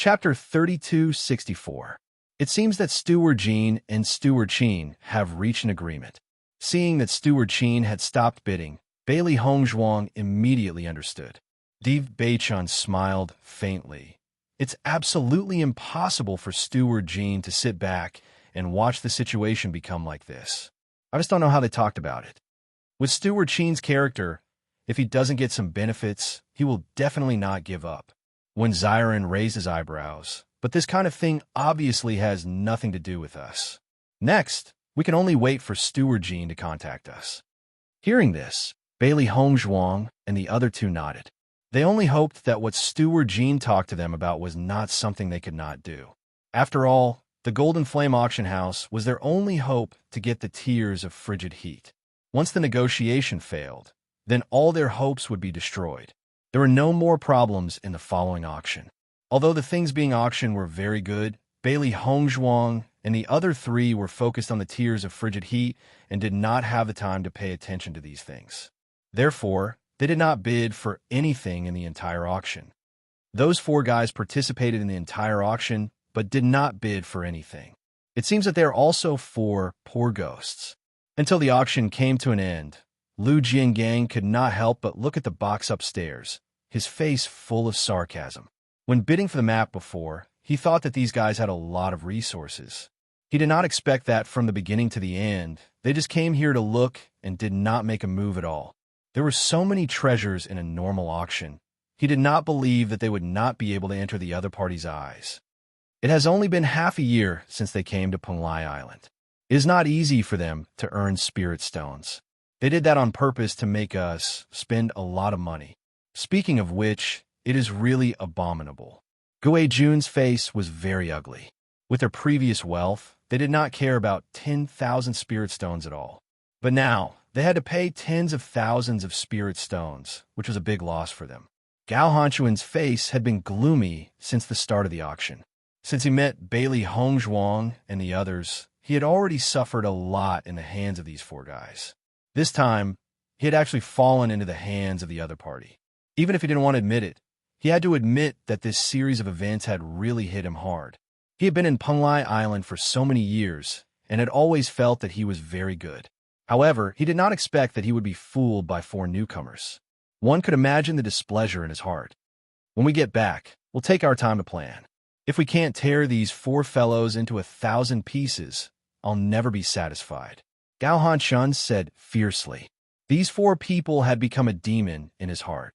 Chapter 3264. It seems that Steward Jean and Steward Qin have reached an agreement. Seeing that Steward Qin had stopped bidding, Bailey Hongzhuang immediately understood. Div Beichun smiled faintly. It's absolutely impossible for Steward Jean to sit back and watch the situation become like this. I just don't know how they talked about it. With Steward Qin's character, if he doesn't get some benefits, he will definitely not give up. When Xiren raised his eyebrows, but this kind of thing obviously has nothing to do with us. Next, we can only wait for Steward Jean to contact us. Hearing this, Bailey Hongzhuang and the other two nodded. They only hoped that what Steward Jean talked to them about was not something they could not do. After all, the Golden Flame Auction House was their only hope to get the Tears of Frigid Heat. Once the negotiation failed, then all their hopes would be destroyed. There were no more problems in the following auction. Although the things being auctioned were very good, Bailey Hongzhuang and the other three were focused on the Tears of Frigid Heat and did not have the time to pay attention to these things. Therefore, they did not bid for anything in the entire auction. Those four guys participated in the entire auction, but did not bid for anything. It seems that they are also four poor ghosts. Until the auction came to an end, Lu Jiangang could not help but look at the box upstairs, his face full of sarcasm. When bidding for the map before, he thought that these guys had a lot of resources. He did not expect that from the beginning to the end. They just came here to look and did not make a move at all. There were so many treasures in a normal auction. He did not believe that they would not be able to enter the other party's eyes. It has only been half a year since they came to Penglai Island. It is not easy for them to earn spirit stones. They did that on purpose to make us spend a lot of money. Speaking of which, it is really abominable. Gui Jun's face was very ugly. With their previous wealth, they did not care about 10,000 spirit stones at all. But now, they had to pay tens of thousands of spirit stones, which was a big loss for them. Gao Hanchuan's face had been gloomy since the start of the auction. Since he met Bailey Hongzhuang and the others, he had already suffered a lot in the hands of these four guys. This time, he had actually fallen into the hands of the other party. Even if he didn't want to admit it, he had to admit that this series of events had really hit him hard. He had been in Penglai Island for so many years and had always felt that he was very good. However, he did not expect that he would be fooled by four newcomers. One could imagine the displeasure in his heart. When we get back, we'll take our time to plan. If we can't tear these four fellows into 1,000 pieces, I'll never be satisfied, Gao Hanchun said fiercely. These four people had become a demon in his heart.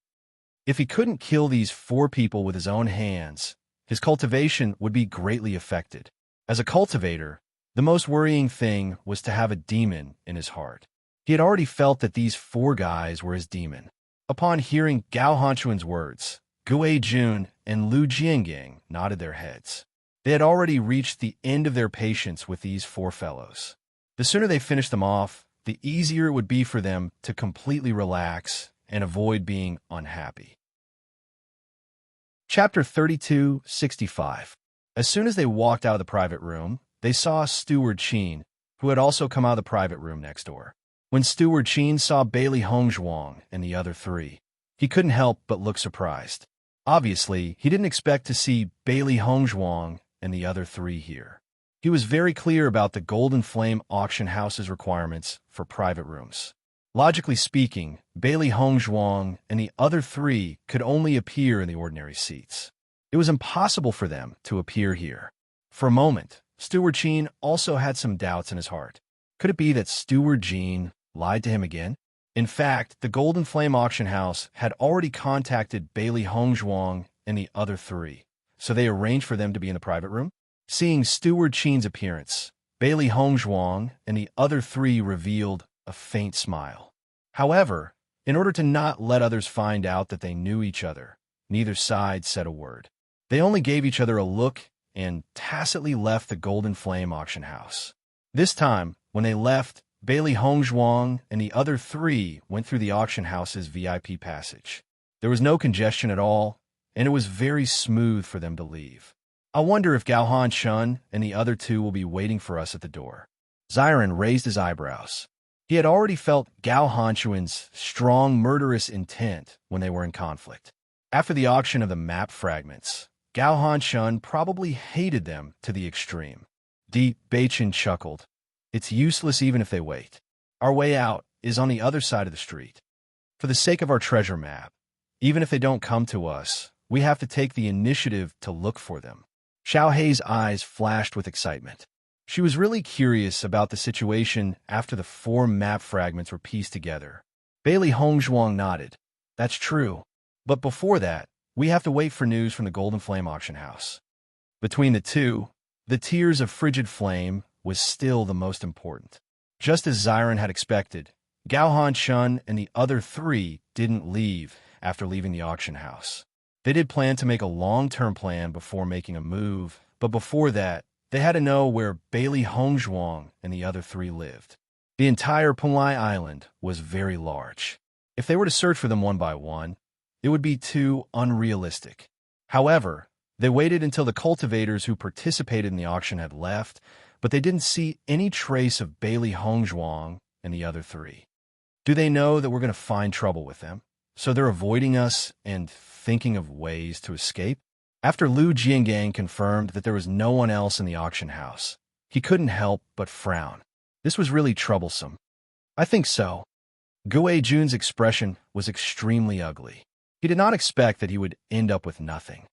If he couldn't kill these four people with his own hands, his cultivation would be greatly affected. As a cultivator, the most worrying thing was to have a demon in his heart. He had already felt that these four guys were his demon. Upon hearing Gao Hanchuan's words, Gui Jun and Lu Jiangang nodded their heads. They had already reached the end of their patience with these four fellows. The sooner they finished them off, the easier it would be for them to completely relax and avoid being unhappy. Chapter 3265. As soon as they walked out of the private room, they saw Steward Qin, who had also come out of the private room next door. When Steward Qin saw Bailey Hongzhuang and the other three, he couldn't help but look surprised. Obviously, he didn't expect to see Bailey Hongzhuang and the other three here. He was very clear about the Golden Flame Auction House's requirements for private rooms. Logically speaking, Bailey Hongzhuang and the other three could only appear in the ordinary seats. It was impossible for them to appear here. For a moment, Steward Qin also had some doubts in his heart. Could it be that Steward Jean lied to him again? In fact, the Golden Flame Auction House had already contacted Bailey Hongzhuang and the other three, so they arranged for them to be in the private room. Seeing Steward Qin's appearance, Bailey Hongzhuang and the other three revealed a faint smile. However, in order to not let others find out that they knew each other, neither side said a word. They only gave each other a look and tacitly left the Golden Flame Auction House. This time, when they left, Bailey Hongzhuang and the other three went through the auction house's VIP passage. There was no congestion at all, and it was very smooth for them to leave. I wonder if Gao Hanchun and the other two will be waiting for us at the door. Xiren raised his eyebrows. He had already felt Gao Hanchuan's strong murderous intent when they were in conflict. After the auction of the map fragments, Gao Hanshun probably hated them to the extreme. Bewitching chuckled. It's useless even if they wait. Our way out is on the other side of the street. For the sake of our treasure map, even if they don't come to us, we have to take the initiative to look for them. Xiao Hei's eyes flashed with excitement. She was really curious about the situation after the 4 map fragments were pieced together. Bailey Hongzhuang nodded. That's true. But before that, we have to wait for news from the Golden Flame auction house. Between the two, the Tears of Frigid Flame was still the most important. Just as Xiren had expected, Gao Hanshun and the other 3 didn't leave after leaving the auction house. They did plan to make a long-term plan before making a move, but before that, they had to know where Bailey Hongzhuang and the other 3 lived. The entire Penglai Island was very large. If they were to search for them one by one, it would be too unrealistic. However, they waited until the cultivators who participated in the auction had left, but they didn't see any trace of Bailey Hongzhuang and the other 3. Do they know that we're going to find trouble with them? So they're avoiding us and thinking of ways to escape? After Lu Jiangang confirmed that there was no one else in the auction house, he couldn't help but frown. This was really troublesome. I think so. Gue Jun's expression was extremely ugly. He did not expect that he would end up with nothing.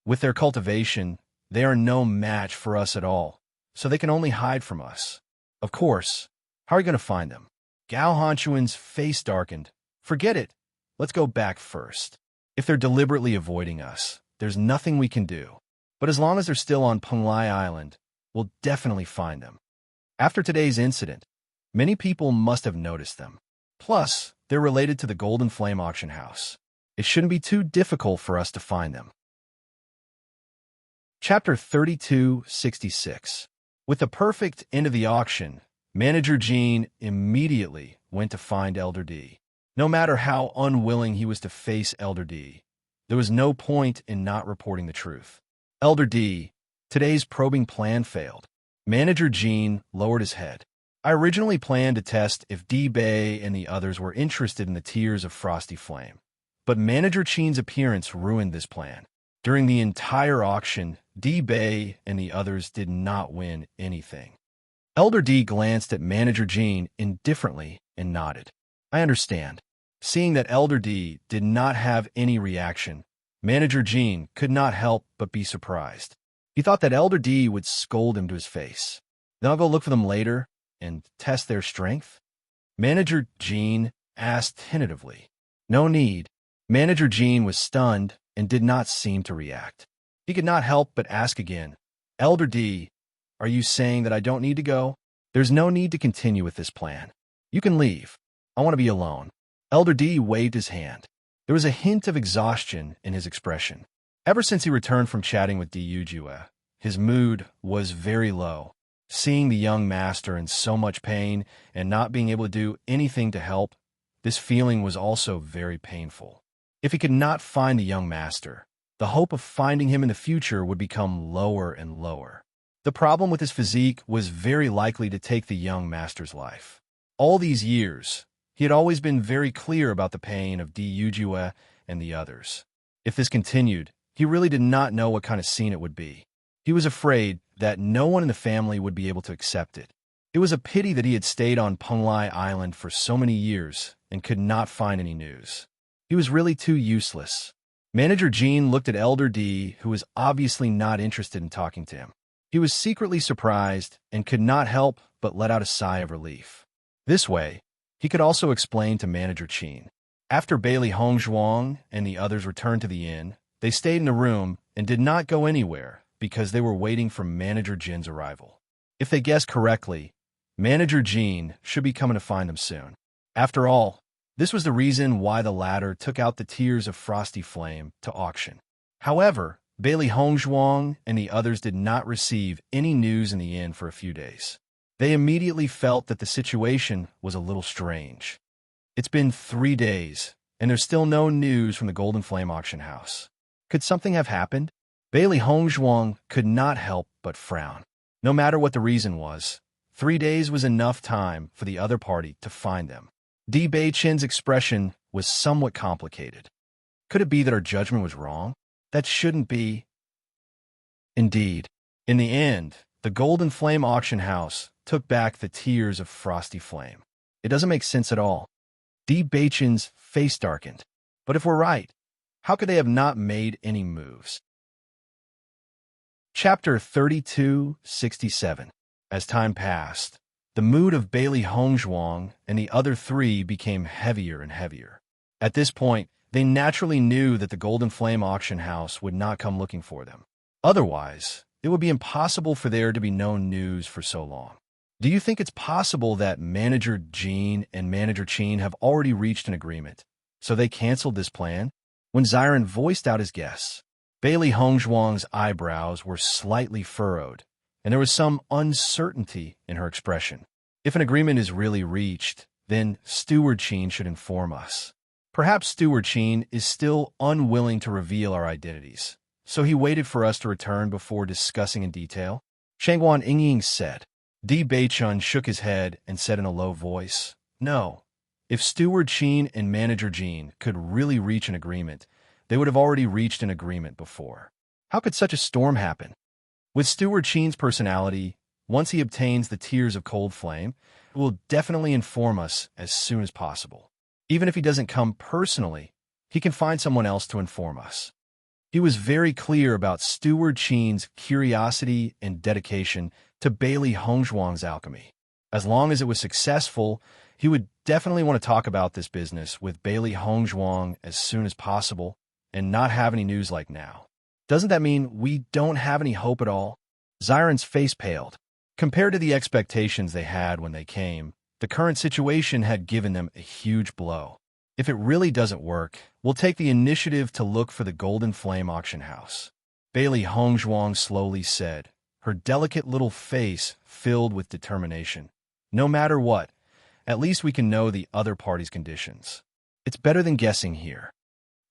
With their cultivation, they are no match for us at all, so they can only hide from us. Of course, how are you going to find them? Gao Hanchuan's face darkened. Forget it. Let's go back first. If they're deliberately avoiding us, there's nothing we can do. But as long as they're still on Penglai Island, we'll definitely find them. After today's incident, many people must have noticed them. Plus, they're related to the Golden Flame auction house. It shouldn't be too difficult for us to find them. Chapter 3266. With the perfect end of the auction, Manager Jean immediately went to find Elder D. No matter how unwilling he was to face Elder D, there was no point in not reporting the truth. Elder D, today's probing plan failed. Manager Jean lowered his head. I originally planned to test if D. Bei and the others were interested in the Tears of Frosty Flame. But Manager Chen's appearance ruined this plan. During the entire auction, D. Bei and the others did not win anything. Elder D glanced at Manager Jean indifferently and nodded. I understand. Seeing that Elder D did not have any reaction, Manager Jean could not help but be surprised. He thought that Elder D would scold him to his face. Then I'll go look for them later and test their strength? Manager Jean asked tentatively. No need. Manager Jean was stunned and did not seem to react. He could not help but ask again. Elder D, are you saying that I don't need to go? There's no need to continue with this plan. You can leave. I want to be alone. Elder D waved his hand. There was a hint of exhaustion in his expression. Ever since he returned from chatting with Di Yujue, his mood was very low. Seeing the young master in so much pain and not being able to do anything to help, this feeling was also very painful. If he could not find the young master, the hope of finding him in the future would become lower and lower. The problem with his physique was very likely to take the young master's life. All these years, he had always been very clear about the pain of Di Yujue and the others. If this continued, he really did not know what kind of scene it would be. He was afraid that no one in the family would be able to accept it. It was a pity that he had stayed on Penglai Island for so many years and could not find any news. He was really too useless. Manager Jean looked at Elder D, who was obviously not interested in talking to him. He was secretly surprised and could not help but let out a sigh of relief. This way, he could also explain to Manager Jean. After Bailey Hongzhuang and the others returned to the inn, they stayed in the room and did not go anywhere because they were waiting for Manager Jin's arrival. If they guessed correctly, Manager Jean should be coming to find them soon. After all, this was the reason why the latter took out the Tears of Frosty Flame to auction. However, Bailey Hongzhuang and the others did not receive any news in the inn for a few days. They immediately felt that the situation was a little strange. It's been 3 days, and there's still no news from the Golden Flame auction house. Could something have happened? Bailey Hongzhuang could not help but frown. No matter what the reason was, 3 days was enough time for the other party to find them. Di Beichen's expression was somewhat complicated. Could it be that our judgment was wrong? That shouldn't be. Indeed, in the end, the Golden Flame auction house took back the tears of Frosty Flame. It doesn't make sense at all. Bewitching's face darkened. But if we're right, how could they have not made any moves? Chapter 3267. As time passed, the mood of Bailey Hongzhuang and the other three became heavier and heavier. At this point, they naturally knew that the Golden Flame auction house would not come looking for them. Otherwise, it would be impossible for there to be no news for so long. Do you think it's possible that Manager Jean and Manager Qin have already reached an agreement, so they canceled this plan? When Xiren voiced out his guess, Bailey Hongzhuang's eyebrows were slightly furrowed, and there was some uncertainty in her expression. If an agreement is really reached, then Steward Qin should inform us. Perhaps Steward Qin is still unwilling to reveal our identities, so he waited for us to return before discussing in detail. Shangguan Yingying said. Di Beichun shook his head and said in a low voice, "No. If Steward Qin and Manager Jean could really reach an agreement, they would have already reached an agreement before. How could such a storm happen? With Steward Qin's personality, once he obtains the tears of cold flame, he will definitely inform us as soon as possible. Even if he doesn't come personally, he can find someone else to inform us." He was very clear about Steward Qin's curiosity and dedication to Bailey Hongzhuang's alchemy. As long as it was successful, he would definitely want to talk about this business with Bailey Hongzhuang as soon as possible and not have any news like now. Doesn't that mean we don't have any hope at all? Xiren's face paled. Compared to the expectations they had when they came, the current situation had given them a huge blow. If it really doesn't work, we'll take the initiative to look for the Golden Flame auction house. Bailey Hongzhuang slowly said, her delicate little face filled with determination. No matter what, at least we can know the other party's conditions. It's better than guessing here.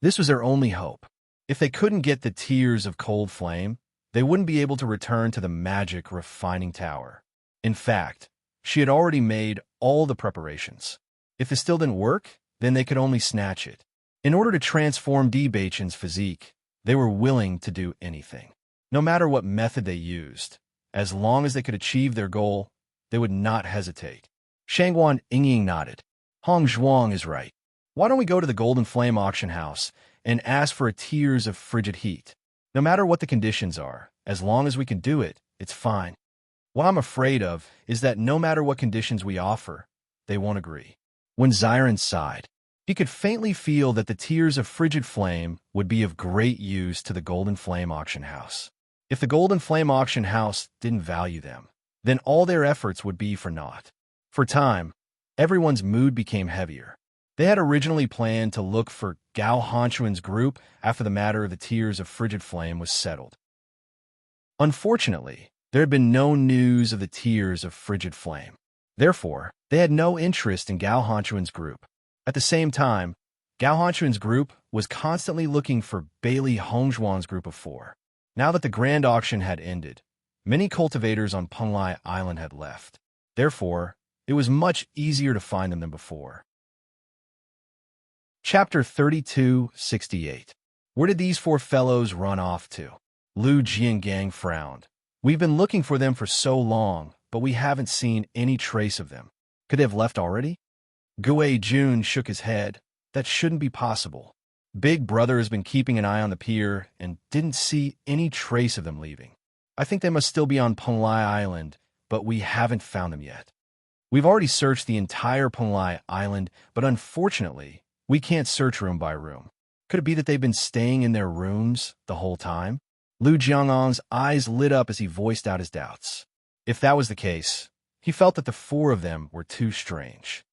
This was their only hope. If they couldn't get the tears of cold flame, they wouldn't be able to return to the magic refining tower. In fact, she had already made all the preparations. If it still didn't work, then they could only snatch it. In order to transform Di Beichen's physique, they were willing to do anything. No matter what method they used, as long as they could achieve their goal, they would not hesitate. Shangguan Yingying nodded. Hongzhuang is right. Why don't we go to the Golden Flame auction house and ask for a tears of frigid heat? No matter what the conditions are, as long as we can do it, it's fine. What I'm afraid of is that no matter what conditions we offer, they won't agree. When Xiren sighed, he could faintly feel that the tears of frigid flame would be of great use to the Golden Flame auction house. If the Golden Flame auction house didn't value them, then all their efforts would be for naught. For time, everyone's mood became heavier. They had originally planned to look for Gao Hanchuan's group after the matter of the tears of frigid flame was settled. Unfortunately, there had been no news of the tears of frigid flame. Therefore, they had no interest in Gao Hanchuan's group. At the same time, Gao Hanchuan's group was constantly looking for Bailey Hongzhuang's group of four. Now that the grand auction had ended, many cultivators on Penglai Island had left. Therefore, it was much easier to find them than before. Chapter 3268. Where did these four fellows run off to? Lu Jiangang frowned. We've been looking for them for so long, but we haven't seen any trace of them. Could they have left already? Gui Jun shook his head. That shouldn't be possible. Big Brother has been keeping an eye on the pier and didn't see any trace of them leaving. I think they must still be on Penglai Island, but we haven't found them yet. We've already searched the entire Penglai Island, but unfortunately, we can't search room by room. Could it be that they've been staying in their rooms the whole time? Lu Jiangang's eyes lit up as he voiced out his doubts. If that was the case, he felt that the four of them were too strange.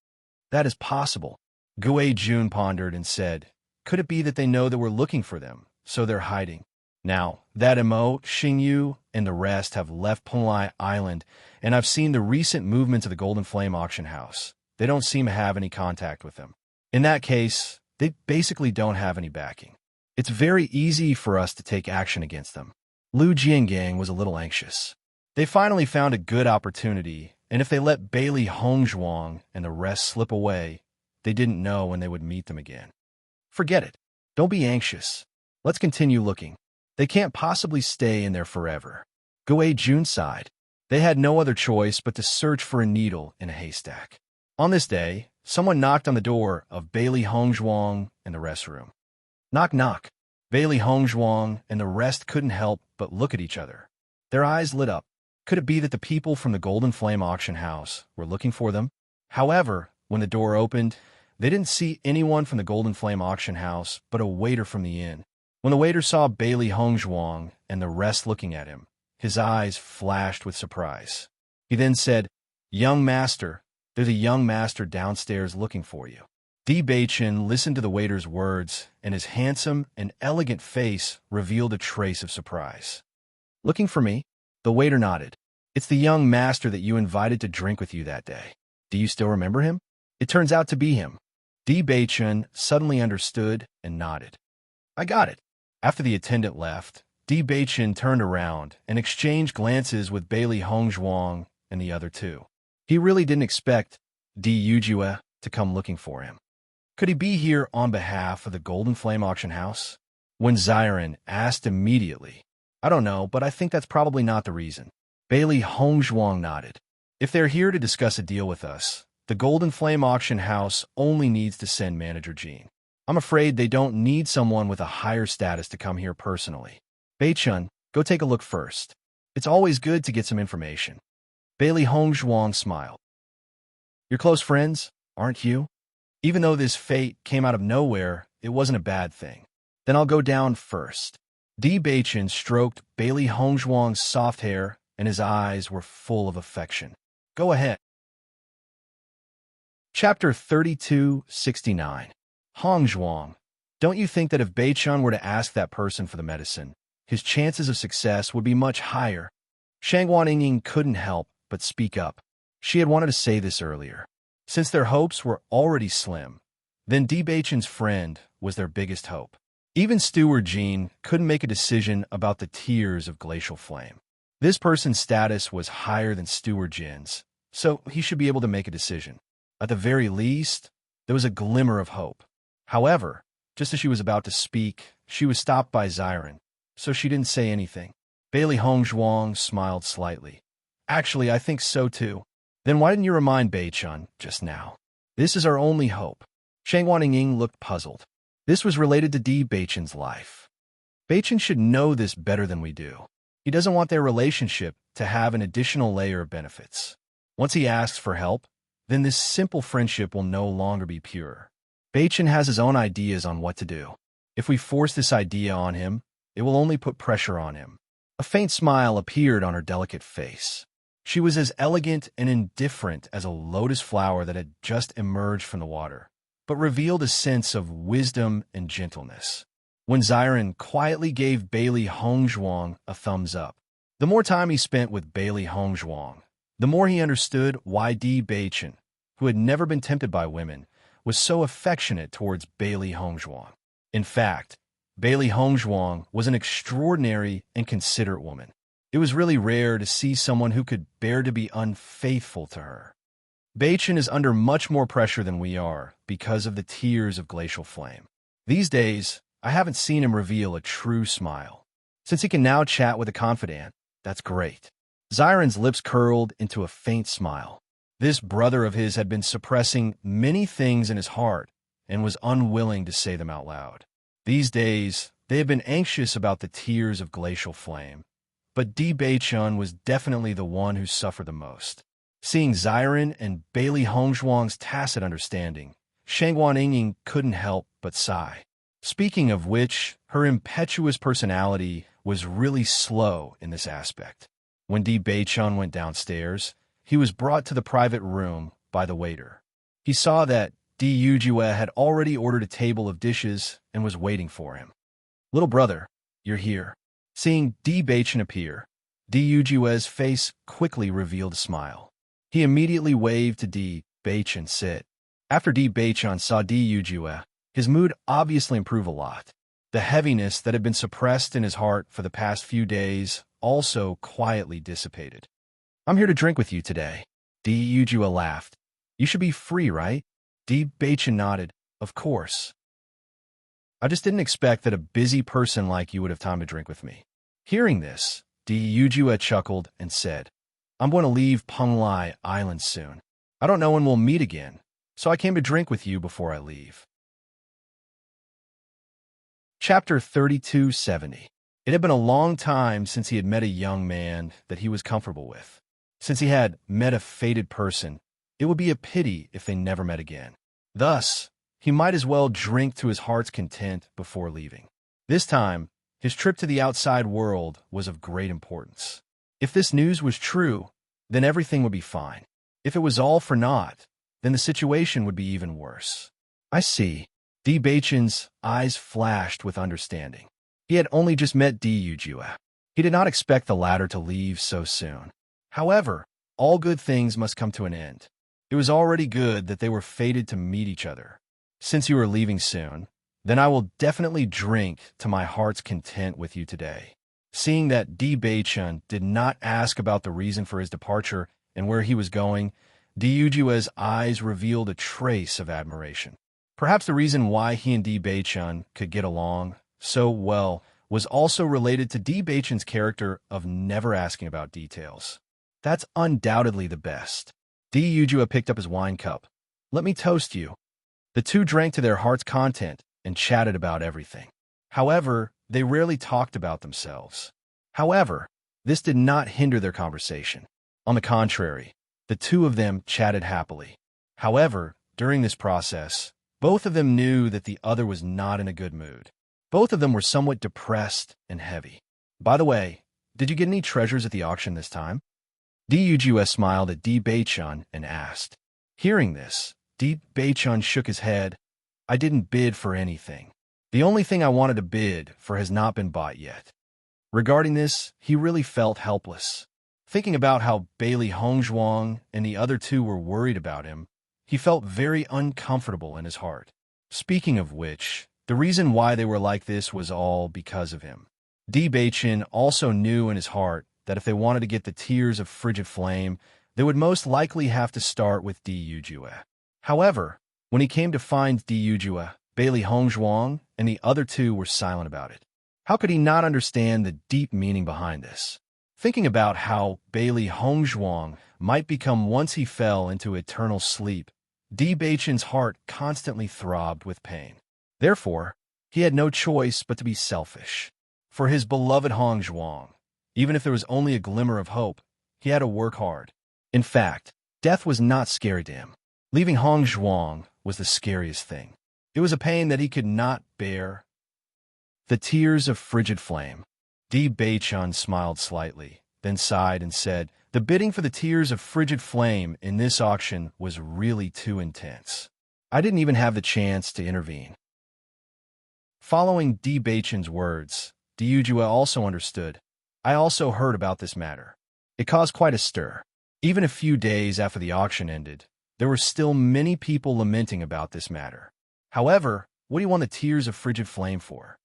That is possible. Gui Jun pondered and said, could it be that they know that we're looking for them, so they're hiding? Now, that Mo, Xingyu, and the rest have left Penglai Island, and I've seen the recent movements of the Golden Flame auction house. They don't seem to have any contact with them. In that case, they basically don't have any backing. It's very easy for us to take action against them. Lu Jiangang was a little anxious. They finally found a good opportunity, and if they let Bailey Hongzhuang and the rest slip away, they didn't know when they would meet them again. Forget it. Don't be anxious. Let's continue looking. They can't possibly stay in there forever. Goei Jun sighed. They had no other choice but to search for a needle in a haystack. On this day, someone knocked on the door of Bailey Hongzhuang in the rest room. Knock, knock. Bailey Hongzhuang and the rest couldn't help but look at each other. Their eyes lit up. Could it be that the people from the Golden Flame auction house were looking for them? However, when the door opened, they didn't see anyone from the Golden Flame auction house but a waiter from the inn. When the waiter saw Bailey Hongzhuang and the rest looking at him, his eyes flashed with surprise. He then said, "Young master, there's a young master downstairs looking for you." Di Beichen listened to the waiter's words, and his handsome and elegant face revealed a trace of surprise. "Looking for me?" The waiter nodded. "It's the young master that you invited to drink with you that day. Do you still remember him?" It turns out to be him. Di Beichen suddenly understood and nodded. "I got it." After the attendant left, Di Beichen turned around and exchanged glances with Bailey Hongzhuang and the other two. He really didn't expect Di Yujue to come looking for him. Could he be here on behalf of the Golden Flame auction house? When Xiren asked immediately, "I don't know, but I think that's probably not the reason." Bailey Hongzhuang nodded. "If they're here to discuss a deal with us, the Golden Flame auction house only needs to send Manager Jean. I'm afraid they don't need someone with a higher status to come here personally. Beichun, go take a look first. It's always good to get some information." Bailey Hongzhuang smiled. "You're close friends, aren't you?" Even though this fate came out of nowhere, it wasn't a bad thing. "Then I'll go down first." Di Beichen stroked Bailey Hongzhuang's soft hair, and his eyes were full of affection. "Go ahead." Chapter 3269. Hongzhuang, don't you think that if Beichun were to ask that person for the medicine, his chances of success would be much higher? Shangguan Ying couldn't help but speak up. She had wanted to say this earlier. Since their hopes were already slim, then Di Beichen's friend was their biggest hope. Even Steward Jean couldn't make a decision about the tears of glacial flame. This person's status was higher than Steward Jin's, so he should be able to make a decision. At the very least, there was a glimmer of hope. However, just as she was about to speak, she was stopped by Xiren, so she didn't say anything. Bailey Hongzhuang smiled slightly. "Actually, I think so too." "Then why didn't you remind Beichun just now? This is our only hope." Shangguan Ying looked puzzled. This was related to Di Beichen's life. Beichun should know this better than we do. He doesn't want their relationship to have an additional layer of benefits. Once he asks for help, then this simple friendship will no longer be pure. Beichun has his own ideas on what to do. If we force this idea on him, it will only put pressure on him. A faint smile appeared on her delicate face. She was as elegant and indifferent as a lotus flower that had just emerged from the water, but revealed a sense of wisdom and gentleness. When Xiren quietly gave Bailey Hongzhuang a thumbs up, the more time he spent with Bailey Hongzhuang, the more he understood why Di Beichen, who had never been tempted by women, was so affectionate towards Bailey Hongzhuang. In fact, Bailey Hongzhuang was an extraordinary and considerate woman. It was really rare to see someone who could bear to be unfaithful to her. Beichen is under much more pressure than we are because of the tears of glacial flame. These days, I haven't seen him reveal a true smile. Since he can now chat with a confidant, that's great. Xiren's lips curled into a faint smile. This brother of his had been suppressing many things in his heart and was unwilling to say them out loud. These days, they had been anxious about the tears of glacial flame. But Di Beichun was definitely the one who suffered the most. Seeing Xiren and Bailey Hongzhuang's tacit understanding, Shangguan Ying couldn't help but sigh. Speaking of which, her impetuous personality was really slow in this aspect. When Di Beichun went downstairs, he was brought to the private room by the waiter. He saw that Di Yujue had already ordered a table of dishes and was waiting for him. "Little brother, you're here." Seeing Di Beichen appear, Di Yujue's face quickly revealed a smile. He immediately waved to Di Beichen sit. After Di Beichen saw Di Yujue, his mood obviously improved a lot. The heaviness that had been suppressed in his heart for the past few days also quietly dissipated. "I'm here to drink with you today." Di Yujue laughed. "You should be free, right?" Di Beichen nodded. "Of course." I just didn't expect that a busy person like you would have time to drink with me. Hearing this, Yujue chuckled and said, I'm going to leave Penglai Island soon. I don't know when we'll meet again, so I came to drink with you before I leave. Chapter 3270. It had been a long time since he had met a young man that he was comfortable with. Since he had met a fated person, it would be a pity if they never met again. Thus, he might as well drink to his heart's content before leaving. This time, his trip to the outside world was of great importance. If this news was true, then everything would be fine. If it was all for naught, then the situation would be even worse. I see. Bewitching's eyes flashed with understanding. He had only just met Yujue. He did not expect the latter to leave so soon. However, all good things must come to an end. It was already good that they were fated to meet each other. Since you are leaving soon, then I will definitely drink to my heart's content with you today. Seeing that Bewitching did not ask about the reason for his departure and where he was going, Yujue's eyes revealed a trace of admiration. Perhaps the reason why he and Bewitching could get along so well was also related to Bewitching's character of never asking about details. That's undoubtedly the best. Yujue picked up his wine cup. Let me toast you. The two drank to their heart's content and chatted about everything. However, they rarely talked about themselves. However, this did not hinder their conversation. On the contrary, the two of them chatted happily. However, during this process, both of them knew that the other was not in a good mood. Both of them were somewhat depressed and heavy. By the way, did you get any treasures at the auction this time? Yujue smiled at Bewitching and asked. Hearing this, Bewitching shook his head. I didn't bid for anything. The only thing I wanted to bid for has not been bought yet. Regarding this, he really felt helpless. Thinking about how Bailey Hongzhuang and the other two were worried about him, he felt very uncomfortable in his heart. Speaking of which, the reason why they were like this was all because of him. Bewitching also knew in his heart that if they wanted to get the tears of frigid flame, they would most likely have to start with Yujue. However, when he came to find Yujue, Bailey Hongzhuang and the other two were silent about it. How could he not understand the deep meaning behind this? Thinking about how Bailey Hongzhuang might become once he fell into eternal sleep, Bewitching's heart constantly throbbed with pain. Therefore, he had no choice but to be selfish. For his beloved Hongzhuang, even if there was only a glimmer of hope, he had to work hard. In fact, death was not scary to him. Leaving Hongzhuang was the scariest thing. It was a pain that he could not bear. The tears of frigid flame. Bewitching smiled slightly, then sighed and said, the bidding for the tears of frigid flame in this auction was really too intense. I didn't even have the chance to intervene. Following Bewitching's words, Yujue also understood. I also heard about this matter. It caused quite a stir. Even a few days after the auction ended, there were still many people lamenting about this matter. However, what do you want the tears of frigid flame for?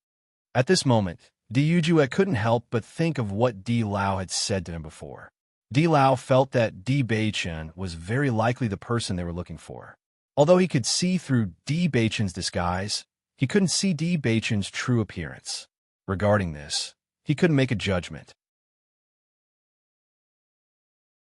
At this moment, Yujue couldn't help but think of what Di Lao had said to him before. Di Lao felt that Bewitching was very likely the person they were looking for. Although he could see through Bewitching's disguise, he couldn't see Bewitching's true appearance. Regarding this, he couldn't make a judgment.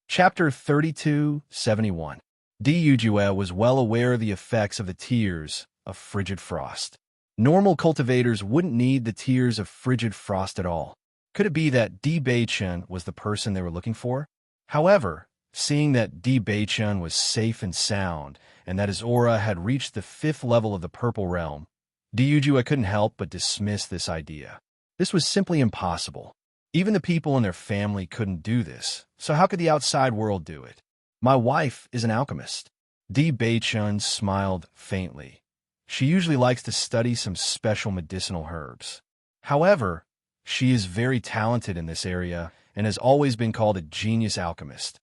Chapter 3271. Yujue was well aware of the effects of the tears of frigid frost. Normal cultivators wouldn't need the tears of frigid frost at all. Could it be that Bewitching was the person they were looking for? However, seeing that Bewitching was safe and sound, and that his aura had reached the 5th level of the purple realm, Yujue couldn't help but dismiss this idea. This was simply impossible. Even the people in their family couldn't do this, so how could the outside world do it? My wife is an alchemist. Bewitching smiled faintly. She usually likes to study some special medicinal herbs. However, she is very talented in this area and has always been called a genius alchemist.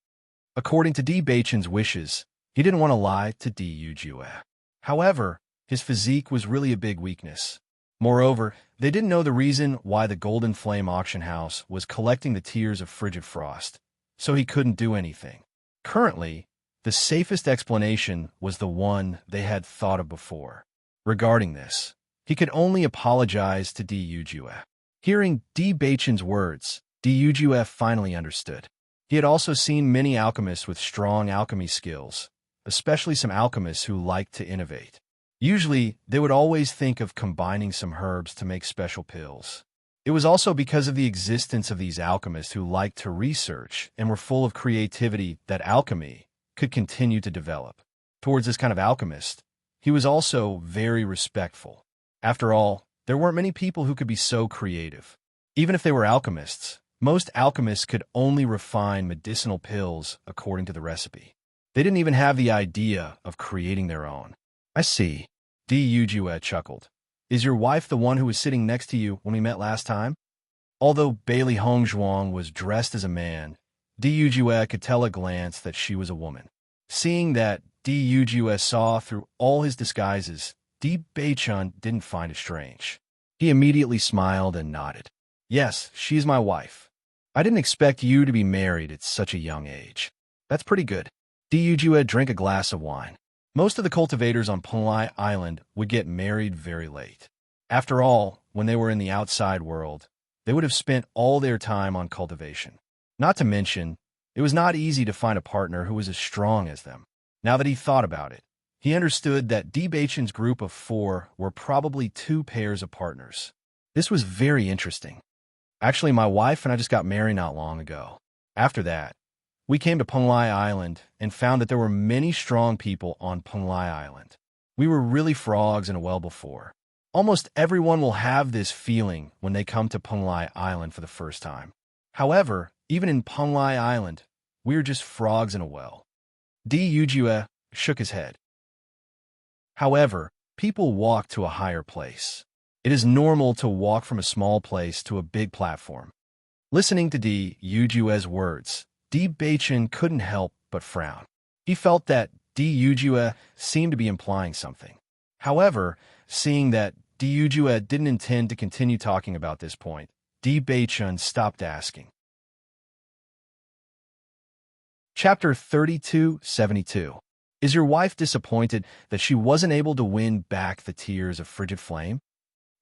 According to Bewitching's wishes, he didn't want to lie to Yujue. However, his physique was really a big weakness. Moreover, they didn't know the reason why the Golden Flame auction house was collecting the tears of frigid frost, so he couldn't do anything. Currently, the safest explanation was the one they had thought of before. Regarding this, He could only apologize to Di Yujue. Hearing Di Beichen's words, Di Yujue finally understood. He had also seen many alchemists with strong alchemy skills, especially some alchemists who liked to innovate. Usually, they would always think of combining some herbs to make special pills. It was also because of the existence of these alchemists who liked to research and were full of creativity that alchemy could continue to develop. Towards this kind of alchemist, he was also very respectful. After all, there weren't many people who could be so creative. Even if they were alchemists, most alchemists could only refine medicinal pills according to the recipe. They didn't even have the idea of creating their own. I see. Di Yujue chuckled. Is your wife the one who was sitting next to you when we met last time? Although Bailey Hongzhuang was dressed as a man, Di Yujue could tell at a glance that she was a woman. Seeing that Di Yujue saw through all his disguises, Di Beichun didn't find it strange. He immediately smiled and nodded. Yes, she's my wife. I didn't expect you to be married at such a young age. That's pretty good. Di Yujue drank a glass of wine. Most of the cultivators on Penglai Island would get married very late. After all, when they were in the outside world, they would have spent all their time on cultivation. Not to mention, it was not easy to find a partner who was as strong as them. Now that he thought about it, he understood that Di Beichen's group of 4 were probably 2 pairs of partners. This was very interesting. Actually, my wife and I just got married not long ago. After that, we came to Penglai Island and found that there were many strong people on Penglai Island. We were really frogs in a well before. Almost everyone will have this feeling when they come to Penglai Island for the first time. However, even in Penglai Island, we are just frogs in a well. Di Yujue shook his head. However, people walk to a higher place. It is normal to walk from a small place to a big platform. Listening to Di Yujue's words, Di Beichen couldn't help but frown. He felt that Di Yujue seemed to be implying something. However, seeing that Di Yujue didn't intend to continue talking about this point, Di Beichen stopped asking. Chapter 3272. Is your wife disappointed that she wasn't able to win back the tears of frigid flame?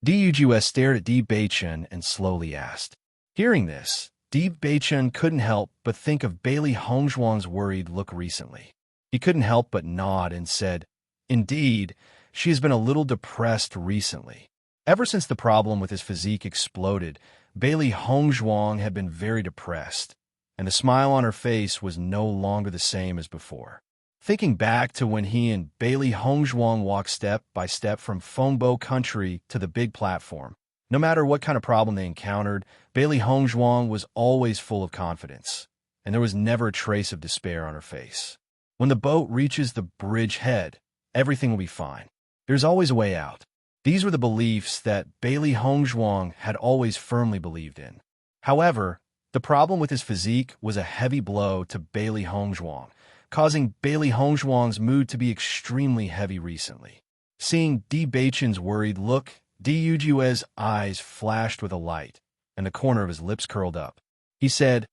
Di Yujue stared at Di Beichen and slowly asked. Hearing this, Di Beichen couldn't help but think of Bailey Hongzhuang's worried look recently. He couldn't help but nod and said, Indeed, she has been a little depressed recently. Ever since the problem with his physique exploded, Bailey Hongzhuang had been very depressed, and the smile on her face was no longer the same as before. Thinking back to when he and Bailey Hongzhuang walked step by step from Fengbo country to the big platform, no matter what kind of problem they encountered, Bailey Hongzhuang was always full of confidence, and there was never a trace of despair on her face. When the boat reaches the bridge head, everything will be fine. There's always a way out. These were the beliefs that Bailey Hongzhuang had always firmly believed in. However, the problem with his physique was a heavy blow to Bailey Hongzhuang, causing Bailey Hongzhuang's mood to be extremely heavy recently. Seeing Di Beichen's worried look, Di Yujue's eyes flashed with a light, and the corner of his lips curled up. He said,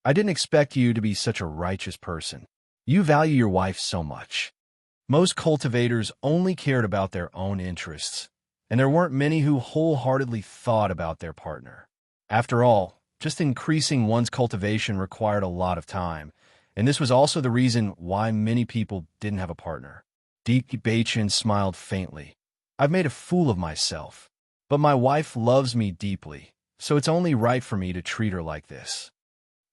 I didn't expect you to be such a righteous person. You value your wife so much. Most cultivators only cared about their own interests, and there weren't many who wholeheartedly thought about their partner. After all, just increasing one's cultivation required a lot of time, and this was also the reason why many people didn't have a partner. Di Beichen smiled faintly. I've made a fool of myself, but my wife loves me deeply, so it's only right for me to treat her like this.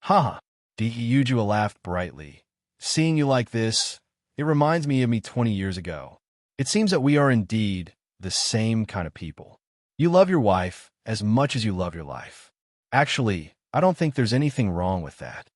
Haha, Di Yujue laughed brightly. Seeing you like this, it reminds me of me 20 years ago. It seems that we are indeed the same kind of people. You love your wife as much as you love your life. Actually, I don't think there's anything wrong with that.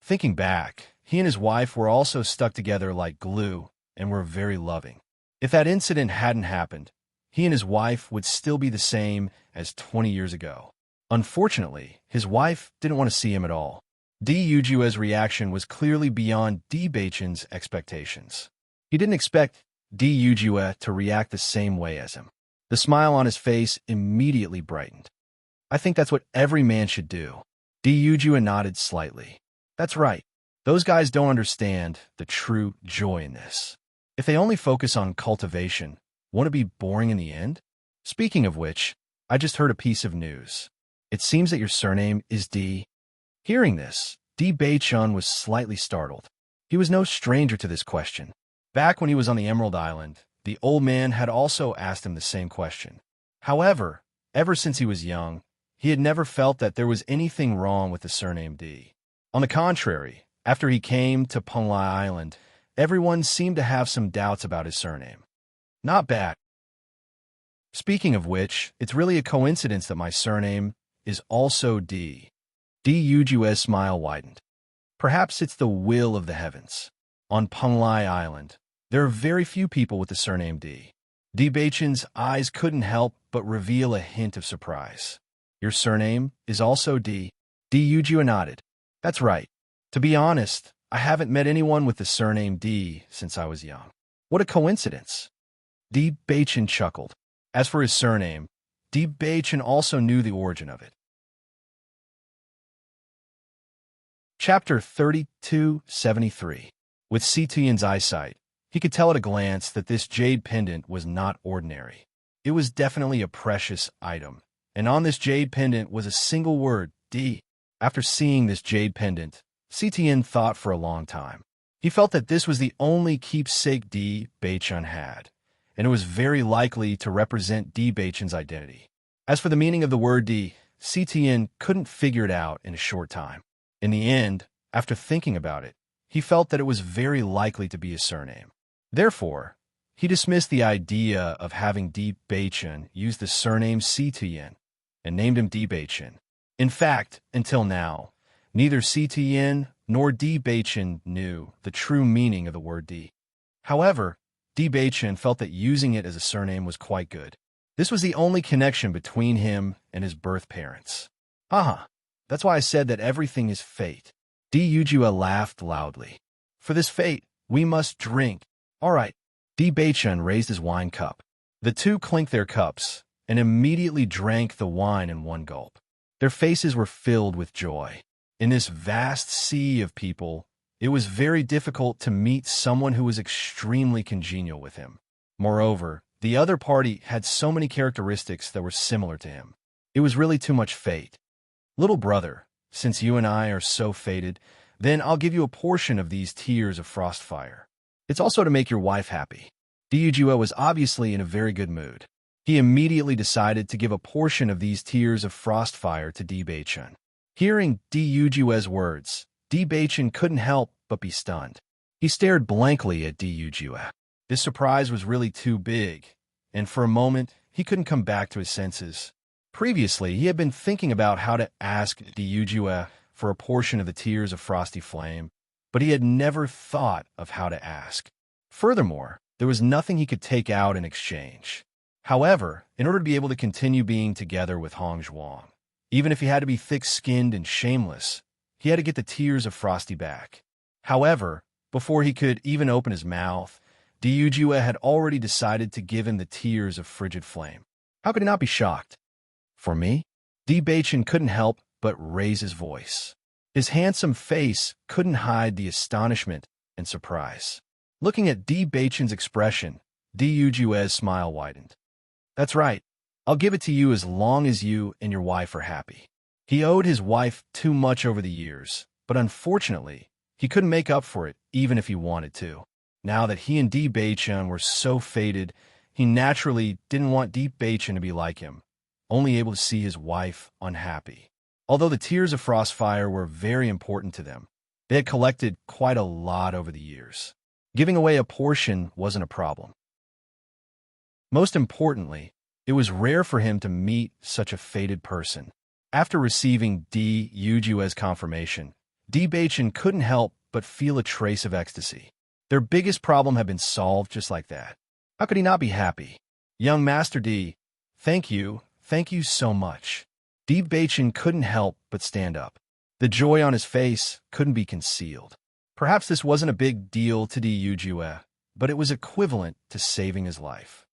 Thinking back, he and his wife were also stuck together like glue and were very loving. If that incident hadn't happened, he and his wife would still be the same as 20 years ago. Unfortunately, his wife didn't want to see him at all. Di Yujue's reaction was clearly beyond Di Beichen's expectations. He didn't expect Di Yujue to react the same way as him. The smile on his face immediately brightened. I think that's what every man should do. Di Yujue nodded slightly. That's right. Those guys don't understand the true joy in this. If they only focus on cultivation, won't it be boring in the end? Speaking of which, I just heard a piece of news. It seems that your surname is D. Hearing this, D. Bei-chun was slightly startled. He was no stranger to this question. Back when he was on the Emerald Island, the old man had also asked him the same question. However, ever since he was young, he had never felt that there was anything wrong with the surname D. On the contrary, after he came to Penglai Island, everyone seemed to have some doubts about his surname. Not bad. Speaking of which, it's really a coincidence that my surname is also D. D. Yuju's smile widened. Perhaps it's the will of the heavens. On Penglai Island, there are very few people with the surname D. D. Bei-chun's eyes couldn't help but reveal a hint of surprise. Your surname is also D. D. Yuju nodded. That's right. To be honest, I haven't met anyone with the surname D since I was young. What a coincidence. D. Bei-chun chuckled. As for his surname, D. Bei-chun also knew the origin of it. Chapter 3273. With Si-Tian's eyesight, he could tell at a glance that this jade pendant was not ordinary. It was definitely a precious item, and on this jade pendant was a single word, D. After seeing this jade pendant, Si-Tian thought for a long time. He felt that this was the only keepsake D. Bei-chun had, and it was very likely to represent D. Bei-chun's identity. As for the meaning of the word D, Si-Tian couldn't figure it out in a short time. In the end, after thinking about it, he felt that it was very likely to be his surname. Therefore, he dismissed the idea of having D. Bei-chun use the surname Si-Tian and named him D. Bei-chun. In fact, until now, neither Si-Tian nor D. Bei-chun knew the true meaning of the word D. However, D. Bei-chun felt that using it as a surname was quite good. This was the only connection between him and his birth parents. Haha, that's why I said that everything is fate. D. Yujua laughed loudly. For this fate, we must drink. All right. D. Bei-chun raised his wine cup. The two clinked their cups and immediately drank the wine in one gulp. Their faces were filled with joy. In this vast sea of people, it was very difficult to meet someone who was extremely congenial with him. Moreover, the other party had so many characteristics that were similar to him. It was really too much fate. Little brother, since you and I are so fated, then I'll give you a portion of these tears of frostfire. It's also to make your wife happy. D. Yujua was obviously in a very good mood. He immediately decided to give a portion of these tears of frostfire to D. Bei-chun. Hearing D. Yujua's words, D. Bei-chun couldn't help but be stunned. He stared blankly at D. Yujua. This surprise was really too big, and for a moment, he couldn't come back to his senses. Previously, he had been thinking about how to ask D. Yujua for a portion of the tears of frosty flame, but he had never thought of how to ask. Furthermore, there was nothing he could take out in exchange. However, in order to be able to continue being together with Hong Zhuang, even if he had to be thick-skinned and shameless, he had to get the tears of Frosty back. However, before he could even open his mouth, D. Yujua had already decided to give him the tears of frigid flame. How could he not be shocked? For me? D. Bei-chun couldn't help but raise his voice. His handsome face couldn't hide the astonishment and surprise. Looking at D. Bei-chun's expression, D. Yuju's smile widened. That's right. I'll give it to you as long as you and your wife are happy. He owed his wife too much over the years, but unfortunately, he couldn't make up for it even if he wanted to. Now that he and D. Bei-chun were so fated, he naturally didn't want D. Bei-chun to be like him, only able to see his wife unhappy. Although the tears of frostfire were very important to them, they had collected quite a lot over the years. Giving away a portion wasn't a problem. Most importantly, it was rare for him to meet such a fated person. After receiving D. Yuju's confirmation, D. Bei-chun couldn't help but feel a trace of ecstasy. Their biggest problem had been solved just like that. How could he not be happy? Young Master D, thank you so much. D. Bei-chun couldn't help but stand up. The joy on his face couldn't be concealed. Perhaps this wasn't a big deal to D. Yujua, but it was equivalent to saving his life.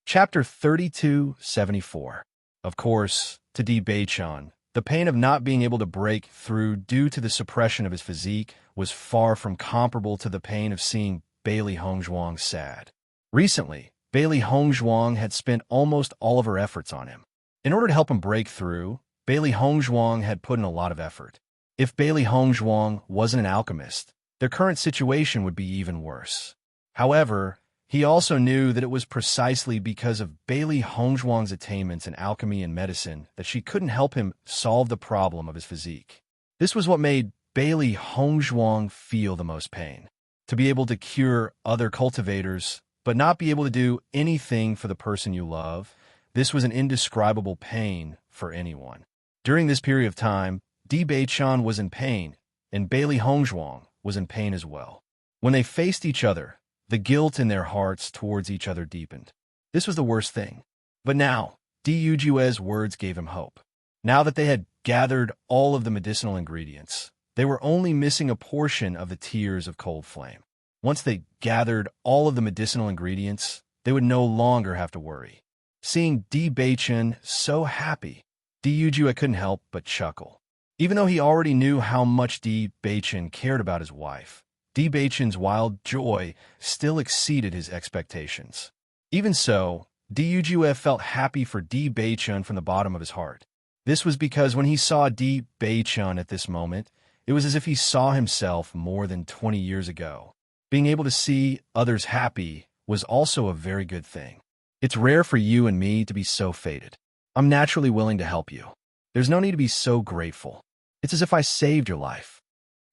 Chapter 3274. Of course, to D. Bei-chun, the pain of not being able to break through due to the suppression of his physique was far from comparable to the pain of seeing Bailey Hongzhuang sad. Recently, Bailey Hongzhuang had spent almost all of her efforts on him. In order to help him break through, Bailey Hongzhuang had put in a lot of effort. If Bailey Hongzhuang wasn't an alchemist, their current situation would be even worse. However, he also knew that it was precisely because of Bailey Hongzhuang's attainments in alchemy and medicine that she couldn't help him solve the problem of his physique. This was what made Bailey Hongzhuang feel the most pain. To be able to cure other cultivators, but not be able to do anything for the person you love, this was an indescribable pain for anyone. During this period of time, Di Beichan was in pain, and Bailey Hongzhuang was in pain as well. When they faced each other, the guilt in their hearts towards each other deepened. This was the worst thing. But now, Di Yujue's words gave him hope. Now that they had gathered all of the medicinal ingredients, they were only missing a portion of the tears of cold flame. Once they gathered all of the medicinal ingredients, they would no longer have to worry. Seeing Di Beichan so happy, Di Yujue couldn't help but chuckle. Even though he already knew how much Di Beichan cared about his wife, Di Beichan's wild joy still exceeded his expectations. Even so, Di Yujue felt happy for Di Beichan from the bottom of his heart. This was because when he saw Di Beichan at this moment, it was as if he saw himself more than 20 years ago. Being able to see others happy was also a very good thing. It's rare for you and me to be so fated. I'm naturally willing to help you. There's no need to be so grateful. It's as if I saved your life.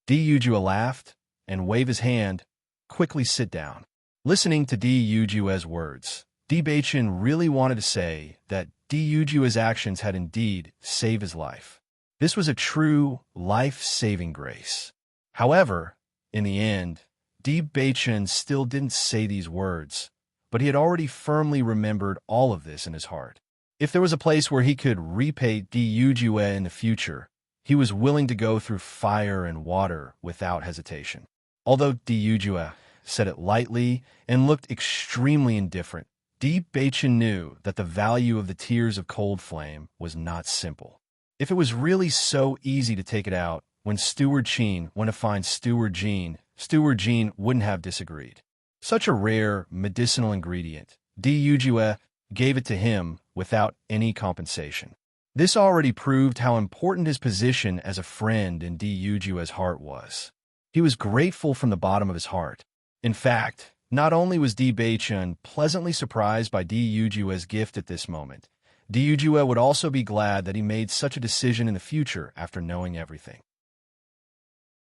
Di Yujue laughed and waved his hand. Quickly sit down. Listening to Di Yujue's words, Di Beichan really wanted to say that Di Yujue's actions had indeed saved his life. This was a true life-saving grace. However, in the end, Di Beichan still didn't say these words, but he had already firmly remembered all of this in his heart. If there was a place where he could repay Di Yujue in the future, he was willing to go through fire and water without hesitation. Although Di Yujue said it lightly and looked extremely indifferent, Di Beichan knew that the value of the tears of cold flame was not simple. If it was really so easy to take it out, when Steward Qin went to find Steward Jean wouldn't have disagreed. Such a rare medicinal ingredient, Di Yujue gave it to him without any compensation. This already proved how important his position as a friend in Di Yujue's heart was. He was grateful from the bottom of his heart. In fact, not only was Di Beichan pleasantly surprised by Di Yujue's gift at this moment, Di Yujue would also be glad that he made such a decision in the future after knowing everything.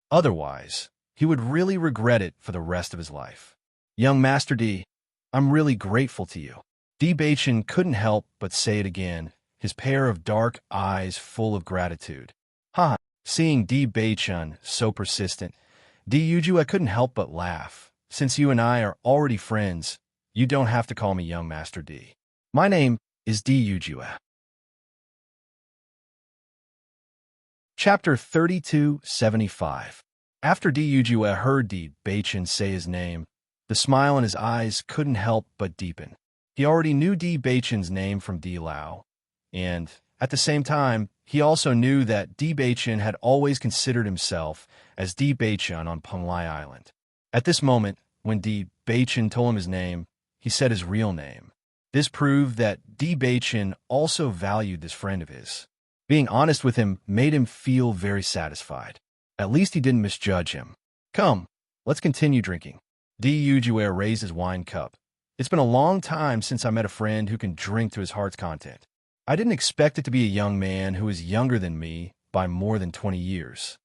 Otherwise, he would really regret it for the rest of his life. Young Master Di, I'm really grateful to you. Di Beichan couldn't help but say it again, his pair of dark eyes full of gratitude. Ha! Seeing Di Beichan so persistent, Di Yujue couldn't help but laugh. Since you and I are already friends, you don't have to call me Young Master Di. My name is Di Yujue. Chapter 3275. After Di Yujue heard Di Beichan say his name, the smile in his eyes couldn't help but deepen. He already knew Di Beichan's name from Di Lao, and, at the same time, he also knew that Di Beichan had always considered himself as Di Beichan on Penglai Island. At this moment, when Di Beichan told him his name, he said his real name. This proved that Di Beichan also valued this friend of his. Being honest with him made him feel very satisfied. At least he didn't misjudge him. Come, let's continue drinking. Di Yujue raised his wine cup. It's been a long time since I met a friend who can drink to his heart's content. I didn't expect it to be a young man who is younger than me by more than 20 years.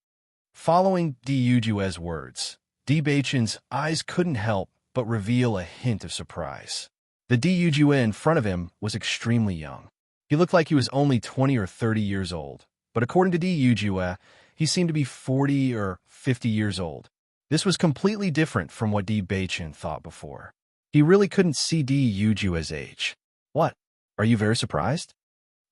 Following Di Yujue's words, Di Beichan's eyes couldn't help but reveal a hint of surprise. The Di Yujue in front of him was extremely young. He looked like he was only 20 or 30 years old, but according to Di Yujue, he seemed to be 40 or 50 years old. This was completely different from what Di Beichan thought before. He really couldn't see Di Yujue's age. What? Are you very surprised?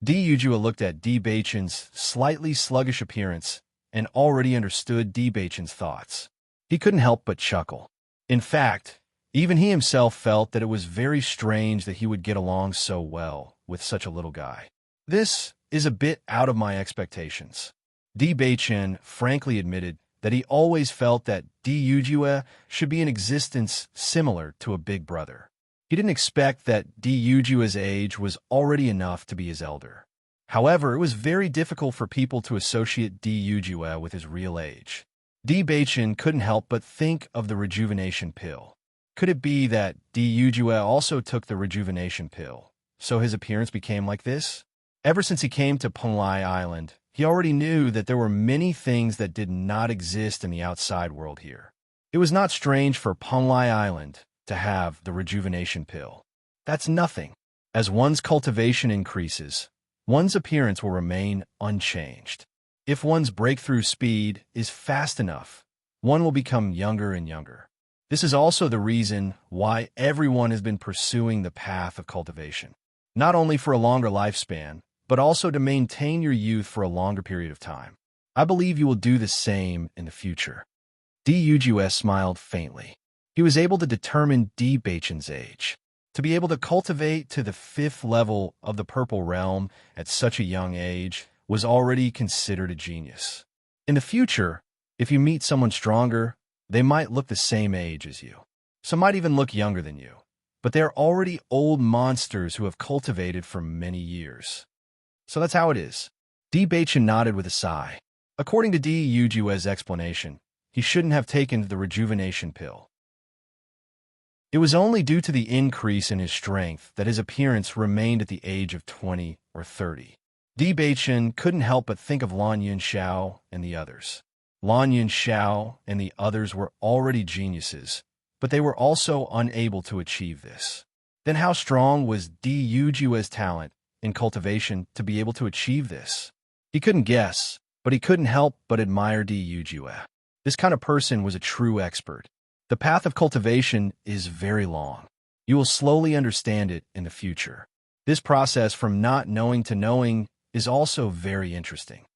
Di Yujue looked at Di Beichan's slightly sluggish appearance and already understood Di Beichan's thoughts. He couldn't help but chuckle. In fact, even he himself felt that it was very strange that he would get along so well with such a little guy. This is a bit out of my expectations. Di Beichan frankly admitted that he always felt that Di Yujue should be in existence similar to a big brother. He didn't expect that Di Yujua's age was already enough to be his elder. However, it was very difficult for people to associate Di Yujue with his real age. Di Beichen couldn't help but think of the rejuvenation pill. Could it be that Di Yujue also took the rejuvenation pill, so his appearance became like this? Ever since he came to Penglai Island, he already knew that there were many things that did not exist in the outside world here. It was not strange for Penglai Island to have the rejuvenation pill. That's nothing. As one's cultivation increases, one's appearance will remain unchanged. If one's breakthrough speed is fast enough, one will become younger and younger. This is also the reason why everyone has been pursuing the path of cultivation. Not only for a longer lifespan, but also to maintain your youth for a longer period of time. I believe you will do the same in the future. Di Yujue smiled faintly. He was able to determine Di Beichen's age. To be able to cultivate to the 5th level of the Purple Realm at such a young age was already considered a genius. In the future, if you meet someone stronger, they might look the same age as you. Some might even look younger than you. But they're already old monsters who have cultivated for many years. So that's how it is. Di Beichen nodded with a sigh. According to Di Yujue's explanation, he shouldn't have taken the rejuvenation pill. It was only due to the increase in his strength that his appearance remained at the age of 20 or 30. Di Beichen couldn't help but think of Lan Yunxiao and the others. Lan Yunxiao and the others were already geniuses, but they were also unable to achieve this. Then how strong was Di Yujue's talent in cultivation to be able to achieve this? He couldn't guess, but he couldn't help but admire Di Yujue. This kind of person was a true expert. The path of cultivation is very long. You will slowly understand it in the future. This process from not knowing to knowing is also very interesting.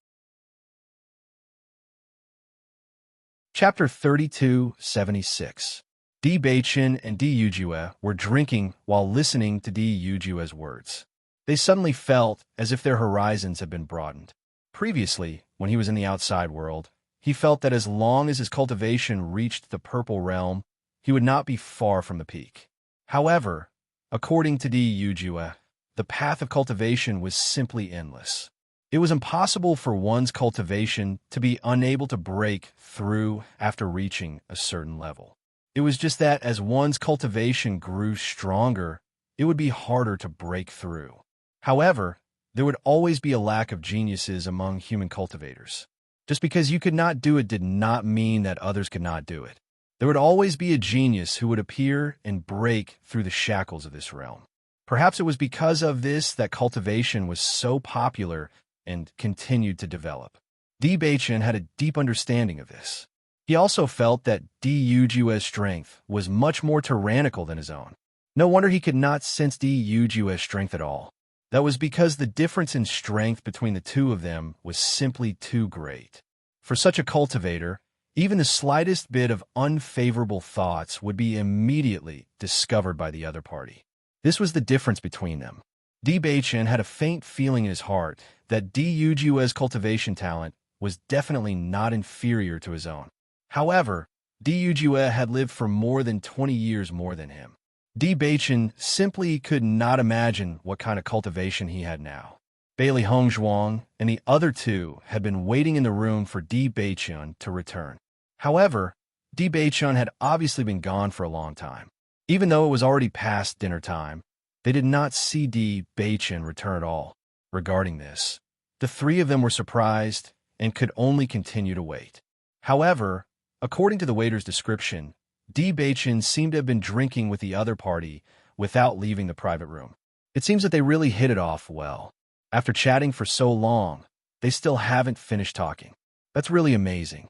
Chapter 3276. Di Beichen and Di Yujue were drinking while listening to Di Yujue's words. They suddenly felt as if their horizons had been broadened. Previously, when he was in the outside world, he felt that as long as his cultivation reached the Purple Realm, he would not be far from the peak. However, according to Di Yujue, the path of cultivation was simply endless. It was impossible for one's cultivation to be unable to break through after reaching a certain level. It was just that as one's cultivation grew stronger, it would be harder to break through. However, there would always be a lack of geniuses among human cultivators. Just because you could not do it did not mean that others could not do it. There would always be a genius who would appear and break through the shackles of this realm. Perhaps it was because of this that cultivation was so popular and continued to develop. Di Beichen had a deep understanding of this. He also felt that Di Yujue's strength was much more tyrannical than his own. No wonder he could not sense Di Yujue's strength at all. That was because the difference in strength between the two of them was simply too great. For such a cultivator, even the slightest bit of unfavorable thoughts would be immediately discovered by the other party. This was the difference between them. Di Beichen had a faint feeling in his heart that Di Yujue's cultivation talent was definitely not inferior to his own. However, Di Yujue had lived for more than 20 years more than him. Di Beichen simply could not imagine what kind of cultivation he had now. Bailey Hongzhuang and the other two had been waiting in the room for Di Beichen to return. However, Di Beichen had obviously been gone for a long time. Even though it was already past dinner time, they did not see Di Beichen return at all. Regarding this, the three of them were surprised and could only continue to wait. However, according to the waiter's description, Di Beichen seemed to have been drinking with the other party without leaving the private room. It seems that they really hit it off well. After chatting for so long, they still haven't finished talking. That's really amazing.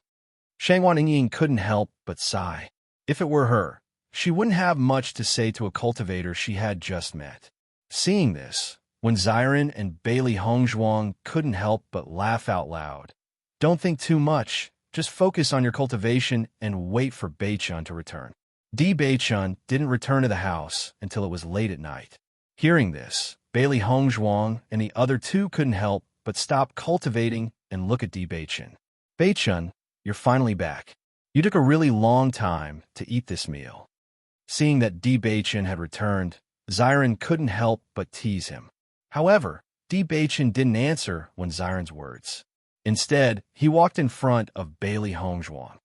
Shangwan Ying couldn't help but sigh. If it were her, she wouldn't have much to say to a cultivator she had just met. Seeing this, when Xiren and Bailey Hongzhuang couldn't help but laugh out loud. Don't think too much. Just focus on your cultivation and wait for Beichun to return. Di Beichun didn't return to the house until it was late at night. Hearing this, Bailey Hongzhuang and the other two couldn't help but stop cultivating and look at Di Beichun. Beichun, you're finally back. You took a really long time to eat this meal. Seeing that Bewitching had returned, Xiren couldn't help but tease him. However, Bewitching didn't answer when Xiren's words. Instead, he walked in front of Bailey Hongzhuang.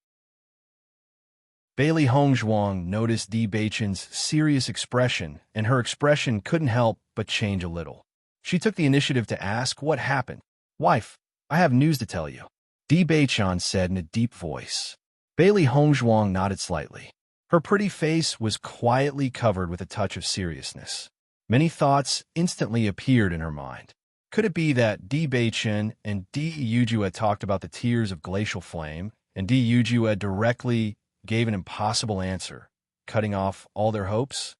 Bailey Hongzhuang noticed Bewitching's serious expression, and her expression couldn't help but change a little. She took the initiative to ask what happened. "Wife, I have news to tell you," Bewitching said in a deep voice. Bailey Hongzhuang nodded slightly. Her pretty face was quietly covered with a touch of seriousness. Many thoughts instantly appeared in her mind. Could it be that Bewitching and Yujue talked about the tears of glacial flame, and Yujue directly gave an impossible answer, cutting off all their hopes?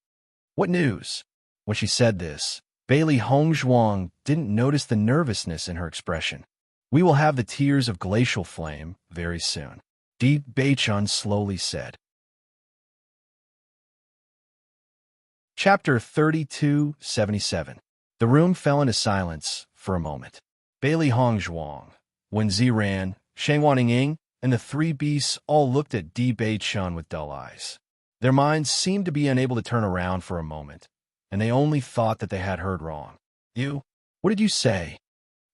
What news? When she said this, Bailey Hongzhuang didn't notice the nervousness in her expression. "We will have the tears of glacial flame very soon," Bewitching slowly said. Chapter 3277. The room fell into silence for a moment. Bailey Hongzhuang, Wen Ziran, Shangwan Ying, and the three beasts all looked at Bewitching with dull eyes. Their minds seemed to be unable to turn around for a moment, and they only thought that they had heard wrong. What did you say?"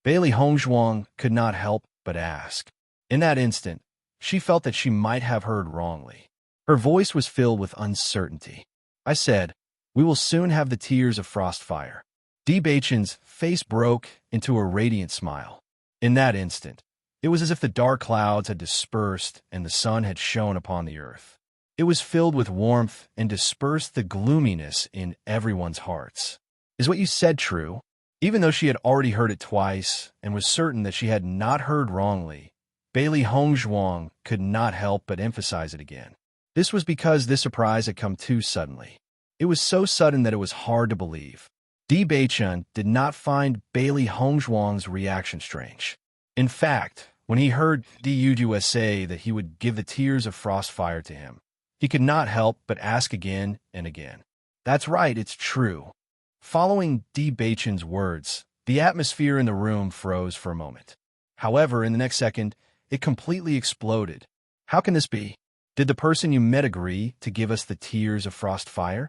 Bailey Hongzhuang could not help but ask. In that instant, she felt that she might have heard wrongly. Her voice was filled with uncertainty. "I said, we will soon have the tears of frostfire." Bewitching's face broke into a radiant smile. In that instant, it was as if the dark clouds had dispersed and the sun had shone upon the earth. It was filled with warmth and dispersed the gloominess in everyone's hearts. "Is what you said true?" Even though she had already heard it twice and was certain that she had not heard wrongly, Bailey Hongzhuang could not help but emphasize it again. This was because this surprise had come too suddenly. It was so sudden that it was hard to believe. Bewitching did not find Bailey Hongzhuang's reaction strange. In fact, when he heard Yujue say that he would give the tears of frostfire to him, he could not help but ask again and again. "That's right, it's true." Following Bewitching's words, the atmosphere in the room froze for a moment. However, in the next second, it completely exploded. "How can this be? Did the person you met agree to give us the tears of frostfire?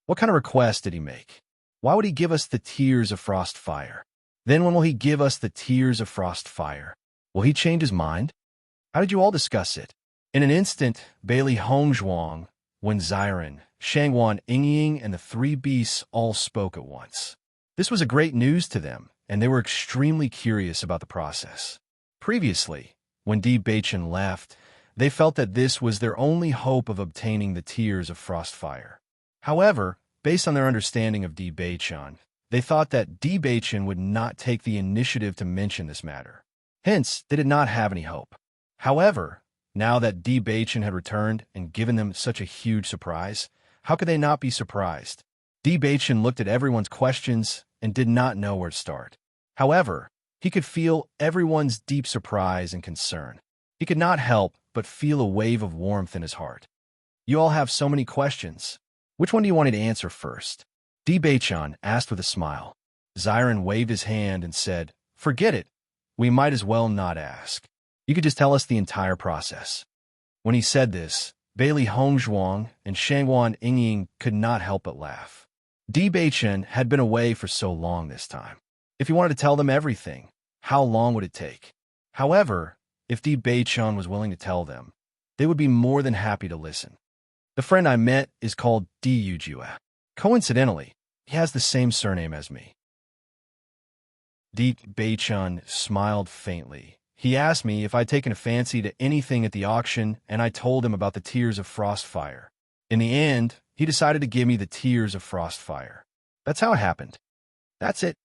What kind of request did he make? Why would he give us the tears of frostfire? Then when will he give us the tears of frostfire? Will he change his mind? How did you all discuss it?" In an instant, Bailey Hongzhuang, Wen Ziran, Shangwan Ying, and the three beasts all spoke at once. This was a great news to them, and they were extremely curious about the process. Previously, when Bewitching left, they felt that this was their only hope of obtaining the tears of frostfire. However, based on their understanding of Bewitching, they thought that Bewitching would not take the initiative to mention this matter. Hence, they did not have any hope. However, now that Bewitching had returned and given them such a huge surprise, how could they not be surprised? Bewitching looked at everyone's questions and did not know where to start. However, he could feel everyone's deep surprise and concern. He could not help but feel a wave of warmth in his heart. "You all have so many questions. Which one do you want me to answer first?" Bewitching asked with a smile. Xiren waved his hand and said, "Forget it. We might as well not ask. You could just tell us the entire process." When he said this, Bailey Hongzhuang and Shangwan Ying could not help but laugh. Bewitching had been away for so long this time. If he wanted to tell them everything, how long would it take? However, if Bewitching was willing to tell them, they would be more than happy to listen. "The friend I met is called Yujue. Coincidentally, he has the same surname as me." Bewitching smiled faintly. "He asked me if I'd taken a fancy to anything at the auction, and I told him about the tears of frostfire. In the end, he decided to give me the tears of frostfire. That's how it happened. That's it."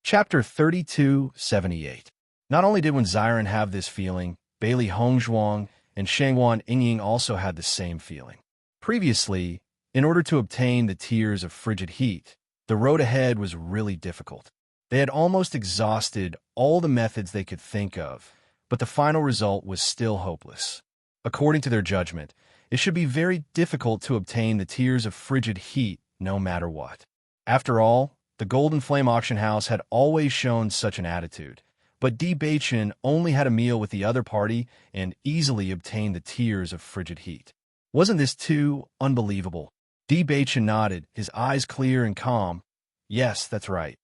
Chapter 3278. Not only did Wen Ziran have this feeling, Bailey Hongzhuang and Shangwan Ying also had the same feeling. Previously, in order to obtain the tears of frigid heat, the road ahead was really difficult. They had almost exhausted all the methods they could think of, but the final result was still hopeless. According to their judgment, it should be very difficult to obtain the tears of frigid heat no matter what. After all, the Golden Flame Auction House had always shown such an attitude, But Di Baichen only had a meal with the other party and easily obtained the tears of frigid heat. Wasn't this too unbelievable? Di Baichen nodded, his eyes clear and calm. Yes, that's right.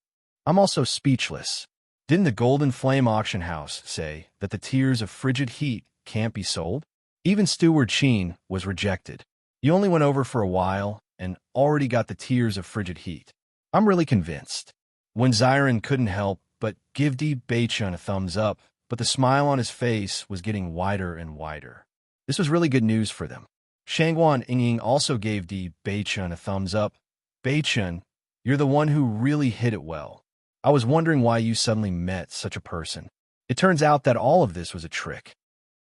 I'm also speechless. Didn't the Golden Flame auction house say that the tears of frigid heat can't be sold? Even Steward Sheen was rejected. You only went over for a while and already got the tears of frigid heat. I'm really convinced. When Xiren couldn't help but give Di Baichen a thumbs up, but the smile on his face was getting wider and wider. This was really good news for them. Shangguan Yingying also gave Di Baichen a thumbs up. Baichen, you're the one who really hit it well. I was wondering why you suddenly met such a person. It turns out that all of this was a trick.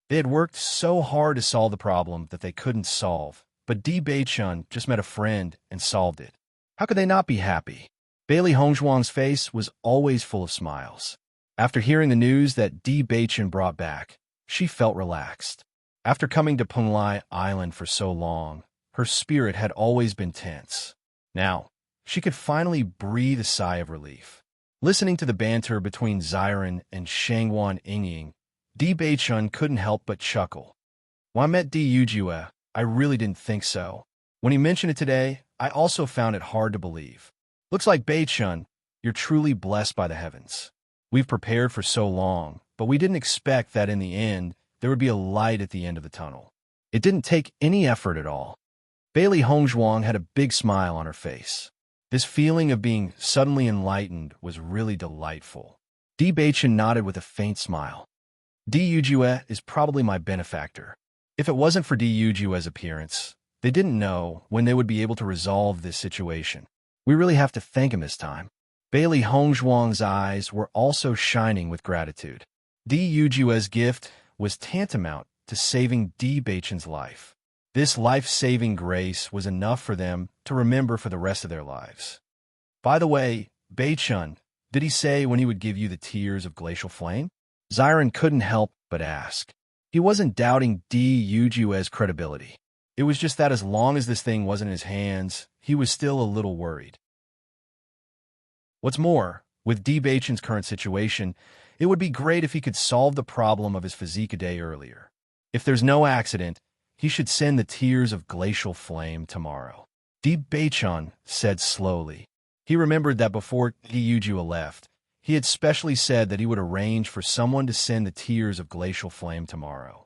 They had worked so hard to solve the problem that they couldn't solve, but Di Baichen just met a friend and solved it. How could they not be happy? Bailey Hongzhuang's face was always full of smiles. After hearing the news that Di Baichen brought back, she felt relaxed. After coming to Penglai Island for so long, her spirit had always been tense. Now, she could finally breathe a sigh of relief. Listening to the banter between Xiren and Shangguan Yingying, Di Baichen couldn't help but chuckle. When I met Di Yujue, I really didn't think so. When he mentioned it today, I also found it hard to believe. Looks like Baichen, you're truly blessed by the heavens. We've prepared for so long, but we didn't expect that in the end, there would be a light at the end of the tunnel. It didn't take any effort at all. Bailey Hongzhuang had a big smile on her face. This feeling of being suddenly enlightened was really delightful. Di Baichen nodded with a faint smile. Di Yujue is probably my benefactor. If it wasn't for Di Yujue's appearance, they didn't know when they would be able to resolve this situation. We really have to thank him this time. Bailey Hongzhuang's eyes were also shining with gratitude. Di Yujue's gift was tantamount to saving Di Baichen's life. This life-saving grace was enough for them to remember for the rest of their lives. By the way, Baichen, did he say when he would give you the tears of glacial flame? Xiren couldn't help but ask. He wasn't doubting Di Yujue's credibility. It was just that as long as this thing wasn't in his hands, he was still a little worried. What's more, with Di Baichen's current situation, it would be great if he could solve the problem of his physique a day earlier. If there's no accident, he should send the tears of glacial flame tomorrow. Di Baichen said slowly. He remembered that before Di Yujue left, he had specially said that he would arrange for someone to send the tears of glacial flame tomorrow.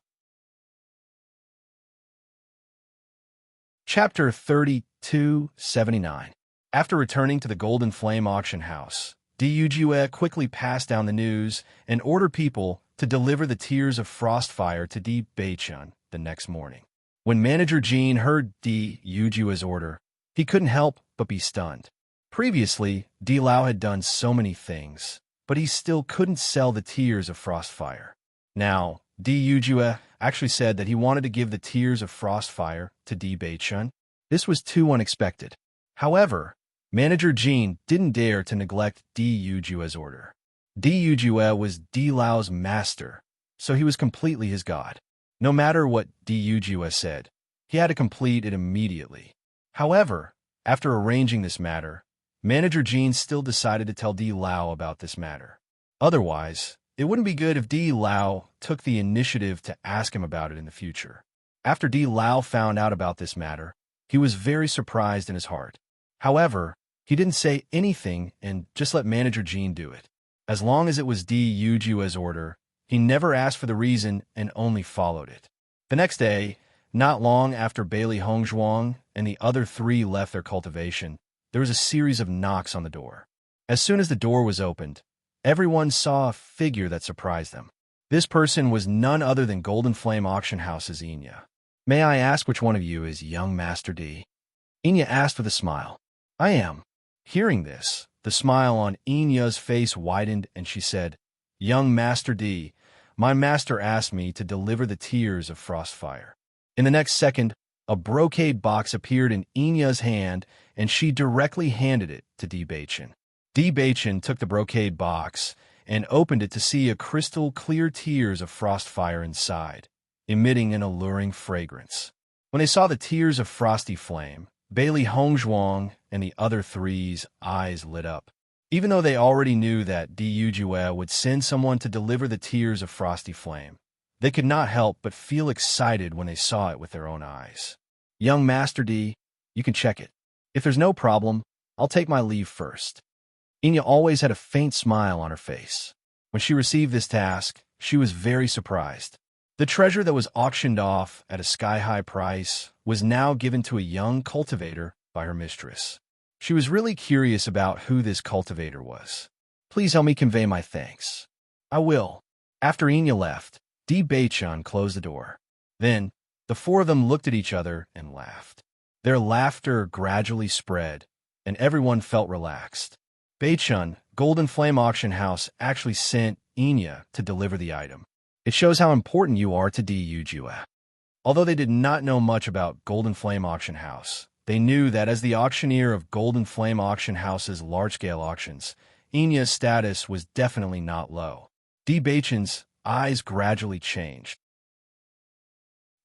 Chapter 3279. After returning to the Golden Flame auction house, Di Yujue quickly passed down the news and ordered people to deliver the tears of Frostfire to Di Baichen the next morning. When Manager Jean heard Di Yujue's order, he couldn't help but be stunned. Previously, Di Lao had done so many things, but he still couldn't sell the tears of Frostfire. Now, Di Yujue actually said that he wanted to give the tears of Frostfire to Di Baichen. This was too unexpected. However, Manager Jean didn't dare to neglect Di Yujue's order. Di Yujue was Di Lao's master, so he was completely his god. No matter what Di Yujue said, he had to complete it immediately. However, after arranging this matter, Manager Jean still decided to tell Di Lao about this matter. Otherwise, it wouldn't be good if Di Lao took the initiative to ask him about it in the future. After Di Lao found out about this matter, he was very surprised in his heart. However, he didn't say anything and just let Manager Jean do it. As long as it was Di Yujue's order, he never asked for the reason and only followed it. The next day, not long after Bailey Hongzhuang and the other three left their cultivation, there was a series of knocks on the door. As soon as the door was opened, everyone saw a figure that surprised them. This person was none other than Golden Flame Auction House's Inya. May I ask which one of you is young Master D? Inya asked with a smile. I am. Hearing this, the smile on Inya's face widened and she said, Young Master D, my master asked me to deliver the tears of Frostfire. In the next second, a brocade box appeared in Inya's hand and she directly handed it to Di Baichen. Di Baichen took the brocade box and opened it to see a crystal clear tears of Frostfire inside, emitting an alluring fragrance. When they saw the tears of frosty flame, Bailey Hongzhuang and the other three's eyes lit up. Even though they already knew that Di Yujue would send someone to deliver the tears of Frosty Flame, they could not help but feel excited when they saw it with their own eyes. Young Master D, you can check it. If there's no problem, I'll take my leave first. Inya always had a faint smile on her face. When she received this task, she was very surprised. The treasure that was auctioned off at a sky-high price was now given to a young cultivator by her mistress. She was really curious about who this cultivator was. Please help me convey my thanks. I will. After Inya left, Di Beichun closed the door. Then, the four of them looked at each other and laughed. Their laughter gradually spread, and everyone felt relaxed. Beichun, Golden Flame Auction House, actually sent Inya to deliver the item. It shows how important you are to Di Yujue. Although they did not know much about Golden Flame Auction House, they knew that as the auctioneer of Golden Flame Auction House's large-scale auctions, Inya's status was definitely not low. Di Beichun's eyes gradually changed.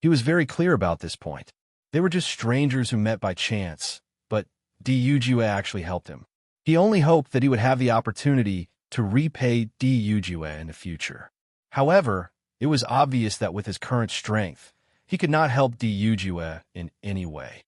He was very clear about this point. They were just strangers who met by chance, but Di Yujue actually helped him. He only hoped that he would have the opportunity to repay Di Yujue in the future. However, it was obvious that with his current strength, he could not help Di Yujue in any way.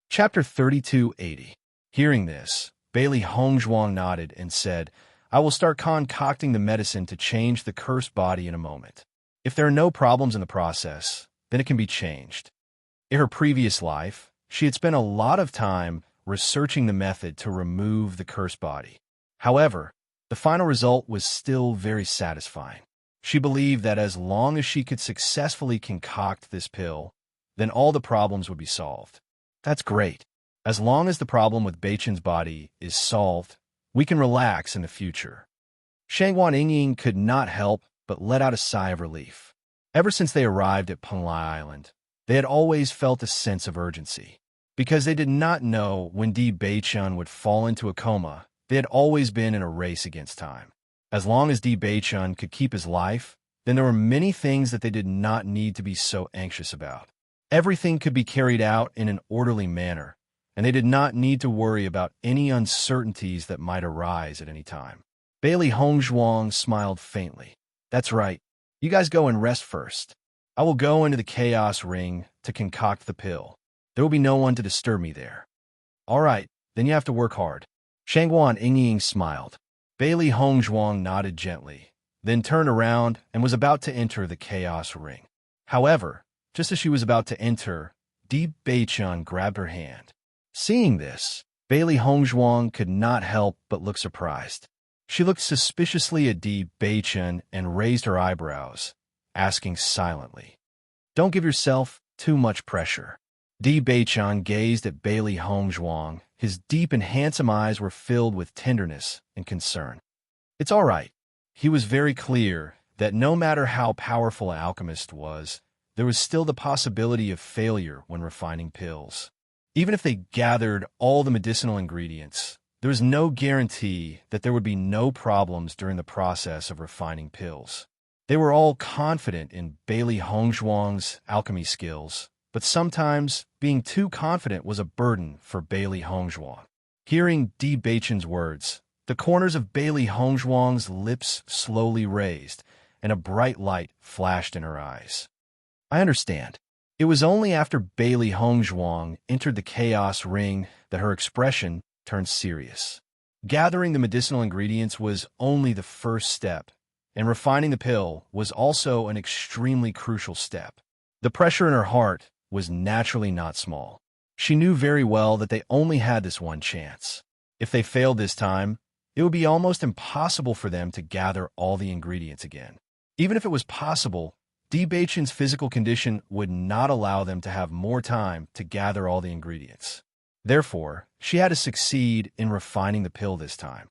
Chapter 3280. Hearing this, Bailey Hongzhuang nodded and said, I will start concocting the medicine to change the cursed body in a moment. If there are no problems in the process, then it can be changed. In her previous life, she had spent a lot of time researching the method to remove the cursed body. However, the final result was still very satisfying. She believed that as long as she could successfully concoct this pill, then all the problems would be solved. That's great. As long as the problem with Beichun's body is solved, we can relax in the future. Shangguan Yingying could not help but let out a sigh of relief. Ever since they arrived at Penglai Island, they had always felt a sense of urgency. Because they did not know when Di Beichun would fall into a coma, they had always been in a race against time. As long as Di Beichun could keep his life, then there were many things that they did not need to be so anxious about. Everything could be carried out in an orderly manner, and they did not need to worry about any uncertainties that might arise at any time. Bailey Hongzhuang smiled faintly. That's right. You guys go and rest first. I will go into the chaos ring to concoct the pill. There will be no one to disturb me there. All right, then you have to work hard. Shangguan Yingying smiled. Bailey Hongzhuang nodded gently, then turned around and was about to enter the chaos ring. However, just as she was about to enter, Di Beichun grabbed her hand. Seeing this, Bailey Hongzhuang could not help but look surprised. She looked suspiciously at Di Beichun and raised her eyebrows, asking silently, Don't give yourself too much pressure. Di Beichun gazed at Bailey Hongzhuang. His deep and handsome eyes were filled with tenderness and concern. It's all right. He was very clear that no matter how powerful an alchemist was, there was still the possibility of failure when refining pills. Even if they gathered all the medicinal ingredients, there was no guarantee that there would be no problems during the process of refining pills. They were all confident in Bailey Hongzhuang's alchemy skills, but sometimes being too confident was a burden for Bailey Hongzhuang. Hearing Di Beichun's words, the corners of Bailey Hongzhuang's lips slowly raised, and a bright light flashed in her eyes. I understand. It was only after Bailey Hongzhuang entered the chaos ring that her expression turned serious. Gathering the medicinal ingredients was only the first step, and refining the pill was also an extremely crucial step. The pressure in her heart was naturally not small. She knew very well that they only had this one chance. If they failed this time, it would be almost impossible for them to gather all the ingredients again. Even if it was possible, Di Beichun's physical condition would not allow them to have more time to gather all the ingredients. Therefore, she had to succeed in refining the pill this time.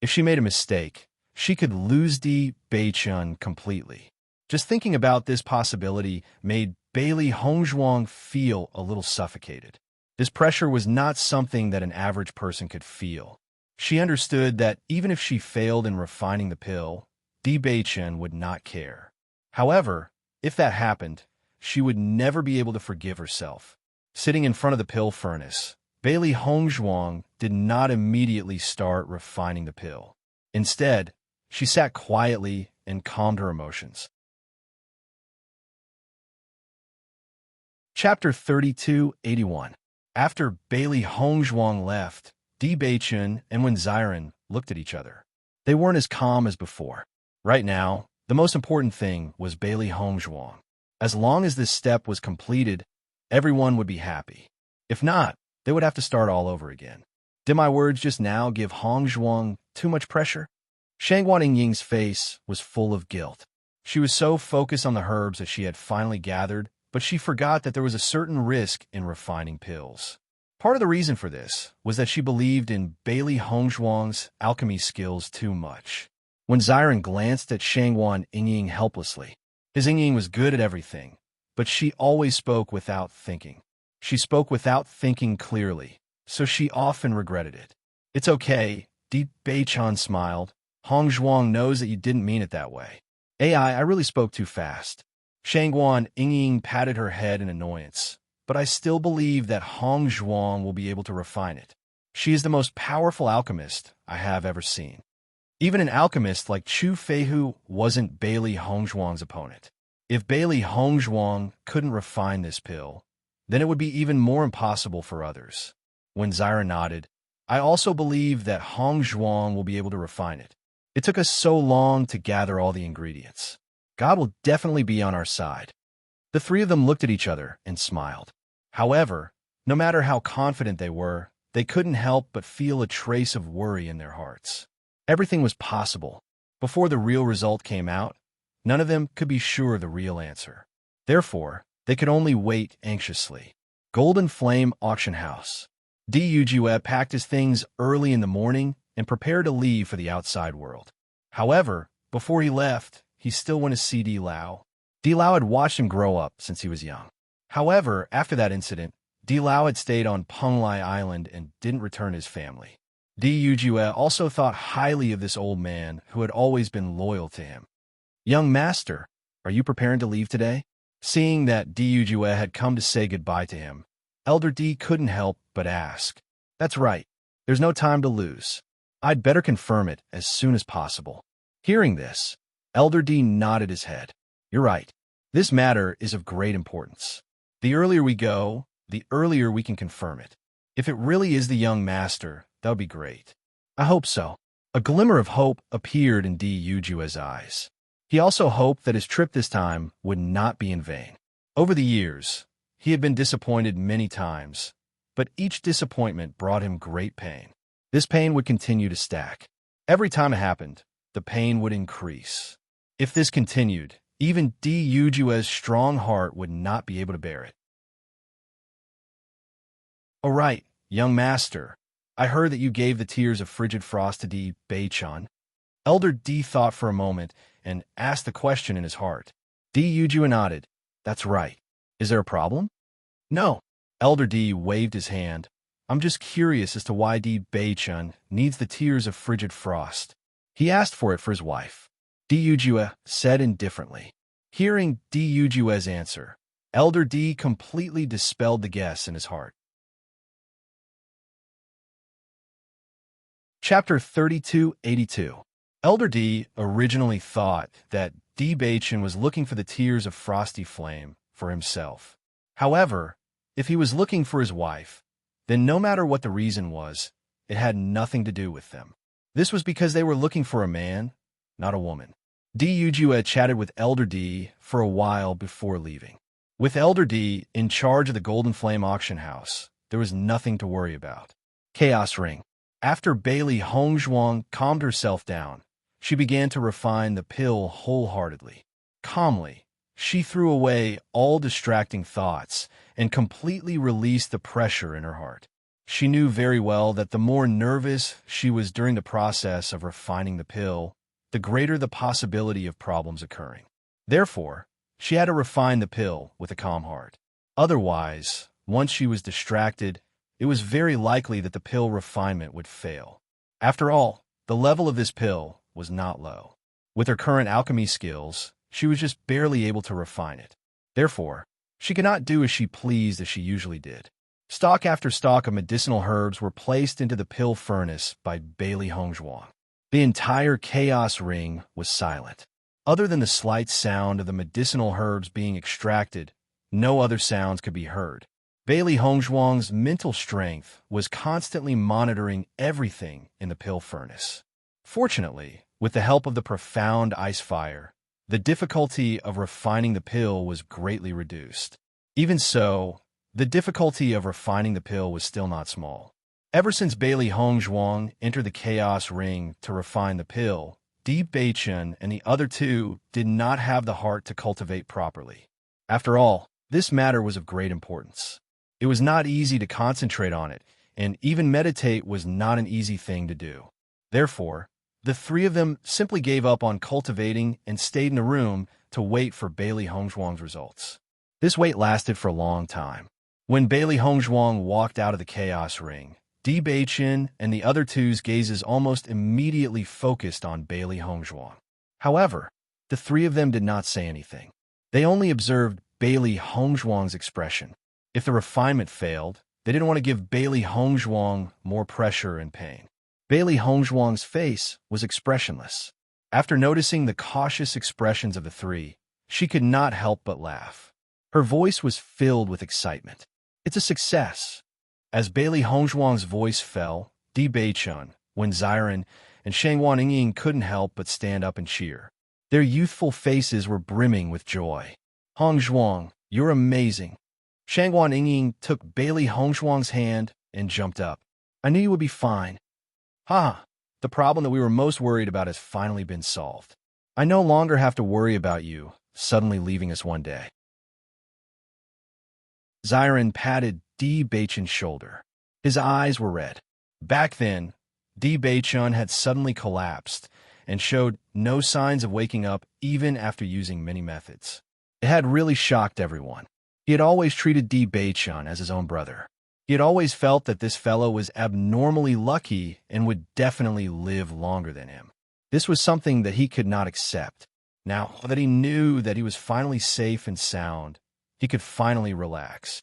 If she made a mistake, she could lose Di Beichun completely. Just thinking about this possibility made Bailey Hongzhuang feel a little suffocated. This pressure was not something that an average person could feel. She understood that even if she failed in refining the pill, Di Beichun would not care. However, if that happened, she would never be able to forgive herself. Sitting in front of the pill furnace, Bailey Hongzhuang did not immediately start refining the pill. Instead, she sat quietly and calmed her emotions. Chapter 3281. After Bailey Hongzhuang left, Di Beichun and Wen Ziren looked at each other. They weren't as calm as before. Right now, the most important thing was Bailey Hongzhuang. As long as this step was completed, everyone would be happy. If not, they would have to start all over again. Did my words just now give Hongzhuang too much pressure? Shangguan Yingying's face was full of guilt. She was so focused on the herbs that she had finally gathered, but she forgot that there was a certain risk in refining pills. Part of the reason for this was that she believed in Bailey Hongzhuang's alchemy skills too much. When Ziren glanced at Shangguan Yingying helplessly, his Yingying was good at everything, but she always spoke without thinking. She spoke without thinking clearly, so she often regretted it. It's okay, Di Beichun smiled. Hongzhuang knows that you didn't mean it that way. I really spoke too fast. Shangguan Yingying patted her head in annoyance, but I still believe that Hongzhuang will be able to refine it. She is the most powerful alchemist I have ever seen. Even an alchemist like Chu Feihu wasn't Bailey Hongzhuang's opponent. If Bailey Hongzhuang couldn't refine this pill, then it would be even more impossible for others. When Ziren nodded, I also believe that Hongzhuang will be able to refine it. It took us so long to gather all the ingredients. God will definitely be on our side. The three of them looked at each other and smiled. However, no matter how confident they were, they couldn't help but feel a trace of worry in their hearts. Everything was possible. Before the real result came out, none of them could be sure of the real answer. Therefore, they could only wait anxiously. Golden Flame Auction House. Di Yujue packed his things early in the morning and prepared to leave for the outside world. However, before he left, he still went to see Di Lao. Di Lao had watched him grow up since he was young. However, after that incident, Di Lao had stayed on Penglai Island and didn't return to his family. Di Yujue also thought highly of this old man who had always been loyal to him. Young master, are you preparing to leave today? Seeing that Di Yujue had come to say goodbye to him, Elder Di couldn't help but ask. That's right. There's no time to lose. I'd better confirm it as soon as possible. Hearing this, Elder Di nodded his head. You're right. This matter is of great importance. The earlier we go, the earlier we can confirm it. If it really is the young master, that would be great. I hope so. A glimmer of hope appeared in Di Yujue's eyes. He also hoped that his trip this time would not be in vain. Over the years, he had been disappointed many times, but each disappointment brought him great pain. This pain would continue to stack. Every time it happened, the pain would increase. If this continued, even Di Yujue's strong heart would not be able to bear it. All right, young master. I heard that you gave the tears of frigid frost to Di Beichun. Elder Di thought for a moment and asked the question in his heart. Di Yujue nodded. That's right. Is there a problem? No. Elder Di waved his hand. I'm just curious as to why Di Beichun needs the tears of frigid frost. He asked for it for his wife. Di Yujue said indifferently. Hearing Di Yujue's answer, Elder Di completely dispelled the guess in his heart. Chapter 3282. Elder Di originally thought that Di Beichun was looking for the tears of frosty flame for himself. However, if he was looking for his wife, then no matter what the reason was, it had nothing to do with them. This was because they were looking for a man, not a woman. Di Yujue chatted with Elder Di for a while before leaving. With Elder Di in charge of the Golden Flame Auction House, there was nothing to worry about. Chaos Ring. After Bailey Hongzhuang calmed herself down, she began to refine the pill wholeheartedly. Calmly, she threw away all distracting thoughts and completely released the pressure in her heart. She knew very well that the more nervous she was during the process of refining the pill, the greater the possibility of problems occurring. Therefore, she had to refine the pill with a calm heart. Otherwise, once she was distracted, it was very likely that the pill refinement would fail. After all, the level of this pill was not low. With her current alchemy skills, she was just barely able to refine it. Therefore, She could not do as she pleased as she usually did. Stalk after stalk of medicinal herbs were placed into the pill furnace by Bailey Hongzhuang. The entire chaos ring was silent. Other than the slight sound of the medicinal herbs being extracted, no other sounds could be heard. Bailey Hongzhuang's mental strength was constantly monitoring everything in the pill furnace. Fortunately, with the help of the profound ice fire, the difficulty of refining the pill was greatly reduced. Even so, the difficulty of refining the pill was still not small. Ever since Bailey Hongzhuang entered the chaos ring to refine the pill, Bewitching and the other two did not have the heart to cultivate properly. After all, this matter was of great importance. It was not easy to concentrate on it, and even meditate was not an easy thing to do. Therefore, the three of them simply gave up on cultivating and stayed in a room to wait for Bailey Hongzhuang's results. This wait lasted for a long time. When Bailey Hongzhuang walked out of the chaos ring, Bewitching and the other two's gazes almost immediately focused on Bailey Hongzhuang. However, the three of them did not say anything. They only observed Bailey Hongzhuang's expression. If the refinement failed, they didn't want to give Bailey Hongzhuang more pressure and pain. Bailey Hongzhuang's face was expressionless. After noticing the cautious expressions of the three, she could not help but laugh. Her voice was filled with excitement. It's a success. As Bailey Hongzhuang's voice fell, Bewitching, Wen Xiren, and Shangwan Ying couldn't help but stand up and cheer. Their youthful faces were brimming with joy. Hongzhuang, you're amazing. Shangwan Ying took Bailey Hongzhuang's hand and jumped up. I knew you would be fine. Ha! The problem that we were most worried about has finally been solved. I no longer have to worry about you suddenly leaving us one day. Xiren patted Bewitching's shoulder. His eyes were red. Back then, Bewitching had suddenly collapsed and showed no signs of waking up even after using many methods. It had really shocked everyone. He had always treated Bewitching as his own brother. He had always felt that this fellow was abnormally lucky and would definitely live longer than him. This was something that he could not accept. Now that he knew that he was finally safe and sound, he could finally relax.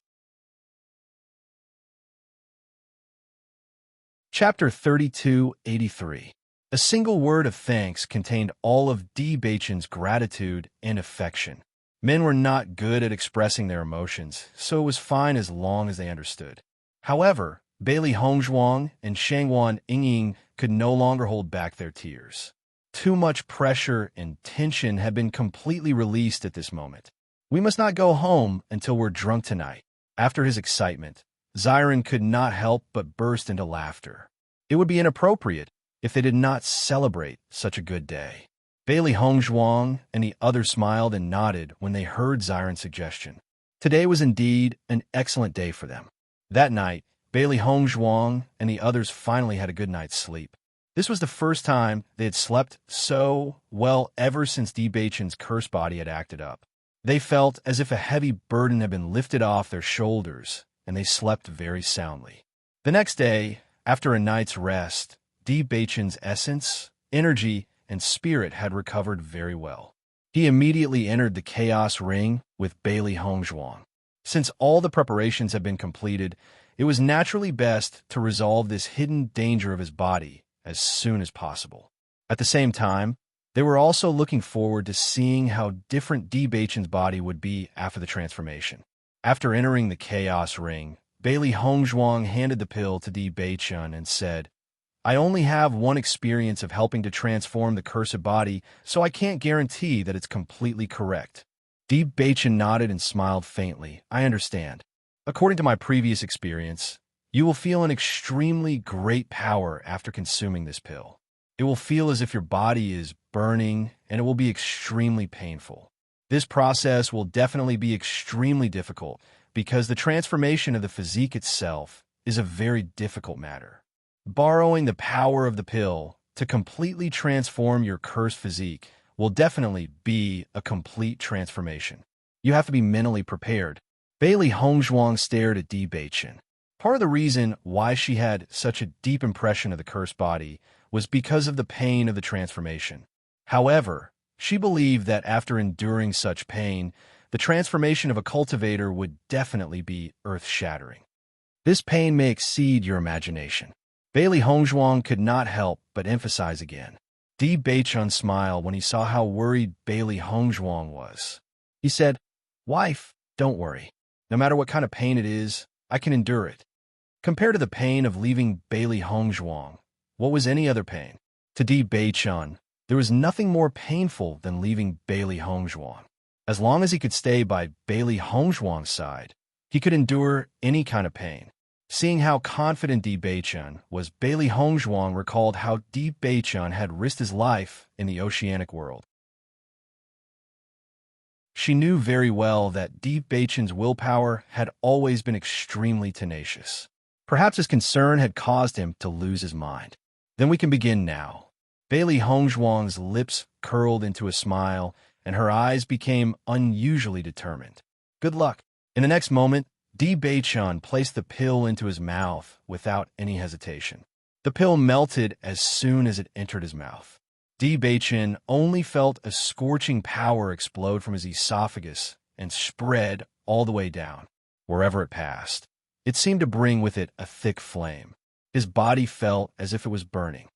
Chapter 3283. A single word of thanks contained all of Bewitching's gratitude and affection. Men were not good at expressing their emotions, so it was fine as long as they understood. However, Bailey Hongzhuang and Shangwan Ying could no longer hold back their tears. Too much pressure and tension had been completely released at this moment. We must not go home until we're drunk tonight. After his excitement, Xiren could not help but burst into laughter. It would be inappropriate if they did not celebrate such a good day. Bailey Hongzhuang and the others smiled and nodded when they heard Xiren's suggestion. Today was indeed an excellent day for them. That night, Bailey Hongzhuang and the others finally had a good night's sleep. This was the first time they had slept so well ever since Bewitching's curse body had acted up. They felt as if a heavy burden had been lifted off their shoulders, and they slept very soundly. The next day, after a night's rest, Bewitching's essence, energy, and spirit had recovered very well. He immediately entered the chaos ring with Bailey Hongzhuang. Since all the preparations had been completed, it was naturally best to resolve this hidden danger of his body as soon as possible. At the same time, they were also looking forward to seeing how different Bewitching's body would be after the transformation. After entering the chaos ring, Bailey Hongzhuang handed the pill to Bewitching and said, I only have one experience of helping to transform the cursed body, so I can't guarantee that it's completely correct. Bewitching nodded and smiled faintly. I understand. According to my previous experience, you will feel an extremely great power after consuming this pill. It will feel as if your body is burning, and it will be extremely painful. This process will definitely be extremely difficult because the transformation of the physique itself is a very difficult matter. Borrowing the power of the pill to completely transform your cursed physique will definitely be a complete transformation. You have to be mentally prepared. Bailey Hongzhuang stared at Bewitching. Part of the reason why she had such a deep impression of the cursed body was because of the pain of the transformation. However, she believed that after enduring such pain, The transformation of a cultivator would definitely be earth-shattering. This pain may exceed your imagination. Bailey Hongzhuang could not help but emphasize again. Di Beichun smiled when he saw how worried Bailey Hongzhuang was. He said, "Wife, don't worry. No matter what kind of pain it is, I can endure it." Compared to the pain of leaving Bailey Hongzhuang, what was any other pain? To Di Beichun, there was nothing more painful than leaving Bailey Hongzhuang. As long as he could stay by Bailey Hongzhuang's side, he could endure any kind of pain. Seeing how confident Di Beichun was, Bailey Hongzhuang recalled how Di Beichun had risked his life in the oceanic world. She knew very well that Di Beichun's willpower had always been extremely tenacious. Perhaps his concern had caused him to lose his mind. "Then we can begin now." Bailey Hongzhuang's lips curled into a smile, and her eyes became unusually determined. "Good luck." In the next moment, Di Beichun placed the pill into his mouth without any hesitation. The pill melted as soon as it entered his mouth. Di Beichun only felt a scorching power explode from his esophagus and spread all the way down. Wherever it passed, it seemed to bring with it a thick flame. His body felt as if it was burning.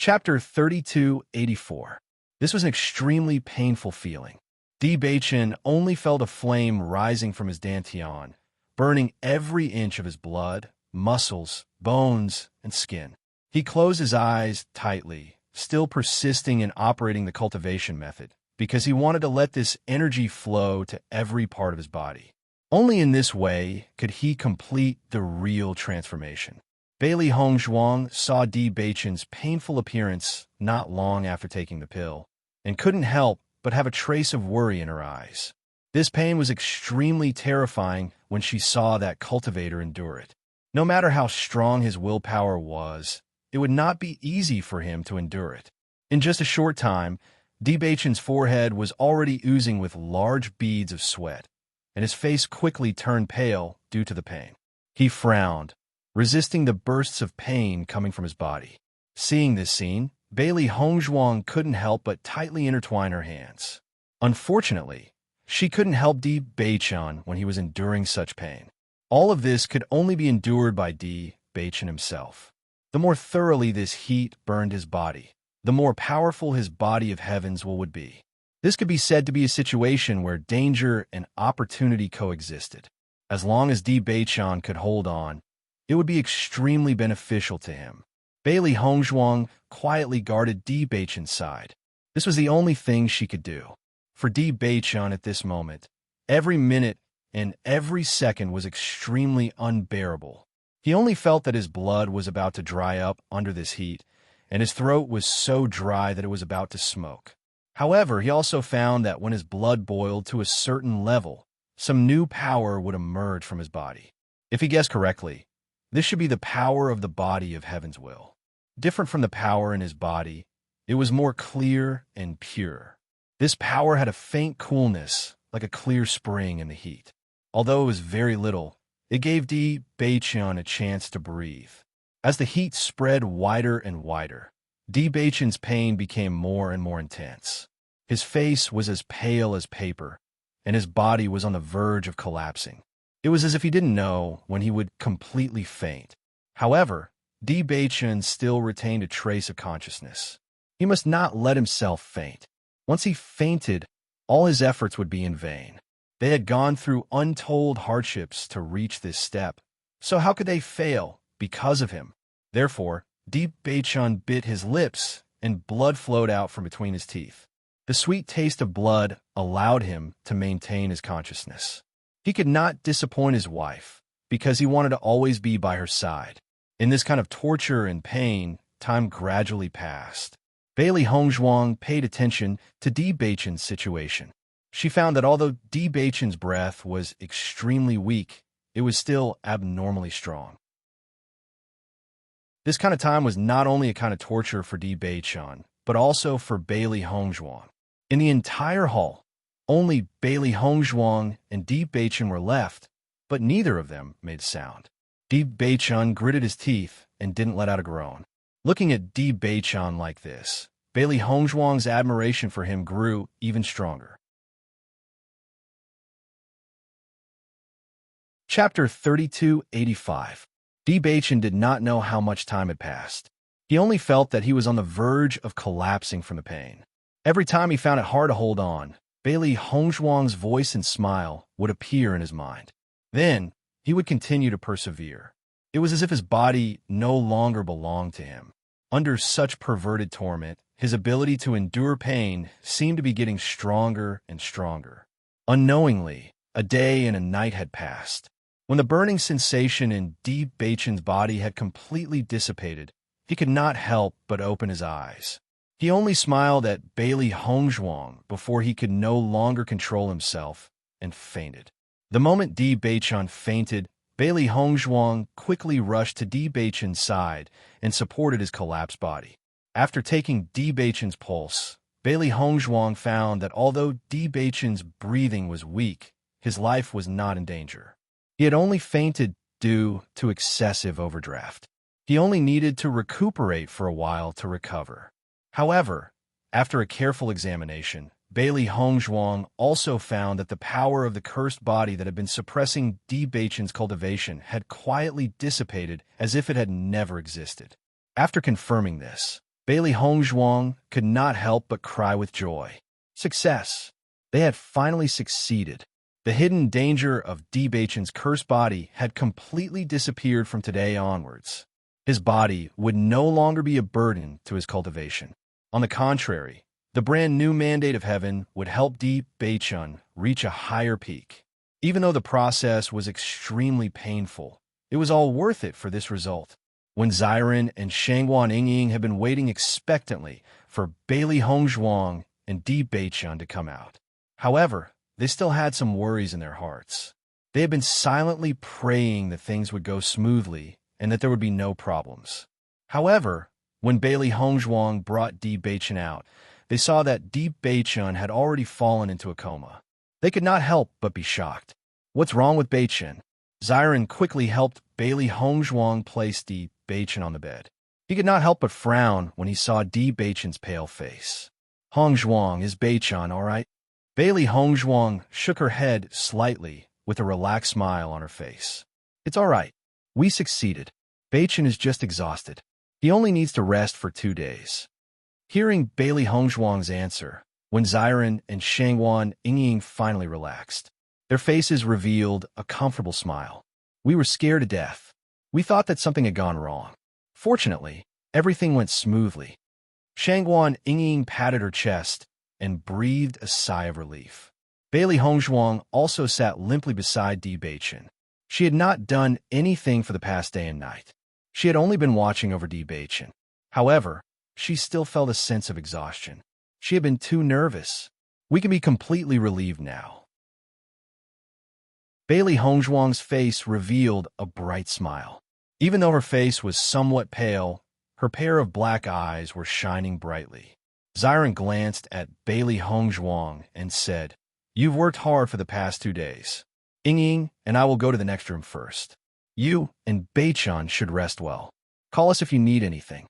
Chapter 3284. This was an extremely painful feeling. Di Beichun only felt a flame rising from his dantian, burning every inch of his blood, muscles, bones, and skin. He closed his eyes tightly, still persisting in operating the cultivation method, because he wanted to let this energy flow to every part of his body. Only in this way could he complete the real transformation. Bailey Hongzhuang saw Di Beichun's painful appearance not long after taking the pill, and couldn't help but have a trace of worry in her eyes. This pain was extremely terrifying when she saw that cultivator endure it. No matter how strong his willpower was, it would not be easy for him to endure it. In just a short time, Di Beichun's forehead was already oozing with large beads of sweat, and his face quickly turned pale due to the pain. He frowned, resisting the bursts of pain coming from his body. Seeing this scene, Bailey Hongzhuang couldn't help but tightly intertwine her hands. Unfortunately, she couldn't help Di Beichun when he was enduring such pain. All of this could only be endured by Di Beichun himself. The more thoroughly this heat burned his body, the more powerful his body of heaven's will would be. This could be said to be a situation where danger and opportunity coexisted. As long as Di Beichun could hold on, it would be extremely beneficial to him. Bailey Hongzhuang quietly guarded Di Beichun's side. This was the only thing she could do. For Di Beichun at this moment, every minute and every second was extremely unbearable. He only felt that his blood was about to dry up under this heat, and his throat was so dry that it was about to smoke. However, he also found that when his blood boiled to a certain level, some new power would emerge from his body. If he guessed correctly, this should be the power of the body of heaven's will. Different from the power in his body, it was more clear and pure. This power had a faint coolness, like a clear spring in the heat. Although it was very little, it gave Di Beichun a chance to breathe. As the heat spread wider and wider, Di Beichun's pain became more and more intense. His face was as pale as paper, and his body was on the verge of collapsing. It was as if he didn't know when he would completely faint. However, Di Beichun still retained a trace of consciousness. He must not let himself faint. Once he fainted, all his efforts would be in vain. They had gone through untold hardships to reach this step, so how could they fail because of him? Therefore, Di Beichun bit his lips, and blood flowed out from between his teeth. The sweet taste of blood allowed him to maintain his consciousness. He could not disappoint his wife, because he wanted to always be by her side. In this kind of torture and pain, time gradually passed. Bailey Hongzhuang paid attention to Di Beichun's situation. She found that although Di Beichun's breath was extremely weak, it was still abnormally strong. This kind of time was not only a kind of torture for Di Beichun, but also for Bailey Hongzhuang. In the entire hall, only Bailey Hongzhuang and Di Beichun were left, but neither of them made sound. Di Beichun gritted his teeth and didn't let out a groan. Looking at Di Beichun like this, Bailey Hongzhuang's admiration for him grew even stronger. Chapter 3285. Di Beichen did not know how much time had passed. He only felt that he was on the verge of collapsing from the pain. Every time he found it hard to hold on, Bailey Hongzhuang's voice and smile would appear in his mind. Then, he would continue to persevere. It was as if his body no longer belonged to him. Under such perverted torment, his ability to endure pain seemed to be getting stronger and stronger. Unknowingly, a day and a night had passed. When the burning sensation in Di Beichen's body had completely dissipated, he could not help but open his eyes. He only smiled at Bailey Hongzhuang before he could no longer control himself and fainted. The moment Di Beichen fainted, Bailey Hongzhuang quickly rushed to Di Beichen's side and supported his collapsed body. After taking Di Beichen's pulse, Bailey Hongzhuang found that although Di Beichen's breathing was weak, his life was not in danger. He had only fainted due to excessive overdraft. He only needed to recuperate for a while to recover. However, after a careful examination, Bailey Hongzhuang also found that the power of the cursed body that had been suppressing Di Beichen's cultivation had quietly dissipated as if it had never existed. After confirming this, Bailey Hongzhuang could not help but cry with joy. Success! They had finally succeeded. The hidden danger of Di Beichen's cursed body had completely disappeared from today onwards. His body would no longer be a burden to his cultivation. On the contrary, the brand new mandate of heaven would help Di Beichen reach a higher peak. Even though the process was extremely painful, it was all worth it for this result. When Xiren and Shangguan Yingying had been waiting expectantly for Bailey Hongzhuang and Di Beichen to come out. However, they still had some worries in their hearts. They had been silently praying that things would go smoothly and that there would be no problems. However, when Bailey Hongzhuang brought Di Beichen out, they saw that Di Beichen had already fallen into a coma. They could not help but be shocked. What's wrong with Beichen? Xiren quickly helped Bailey Hongzhuang place Di Beichen on the bed. He could not help but frown when he saw Di Beichen's pale face. Hongzhuang, is Beichen all right? Bailey Hongzhuang shook her head slightly with a relaxed smile on her face. It's all right. We succeeded. Beichen is just exhausted. He only needs to rest for 2 days. Hearing Bailey Hongzhuang's answer, when Xiren and Shangguan Yingying finally relaxed, their faces revealed a comfortable smile. We were scared to death. We thought that something had gone wrong. Fortunately, everything went smoothly. Shangguan Yingying patted her chest and breathed a sigh of relief. Bailey Hongzhuang also sat limply beside Di Beichen. She had not done anything for the past day and night. She had only been watching over Di Beichen. However, she still felt a sense of exhaustion. She had been too nervous. We can be completely relieved now. Bailey Hongzhuang's face revealed a bright smile. Even though her face was somewhat pale, her pair of black eyes were shining brightly. Xiren glanced at Bailey Hongzhuang and said, You've worked hard for the past 2 days. Yingying and I will go to the next room first. You and Beichen should rest well. Call us if you need anything.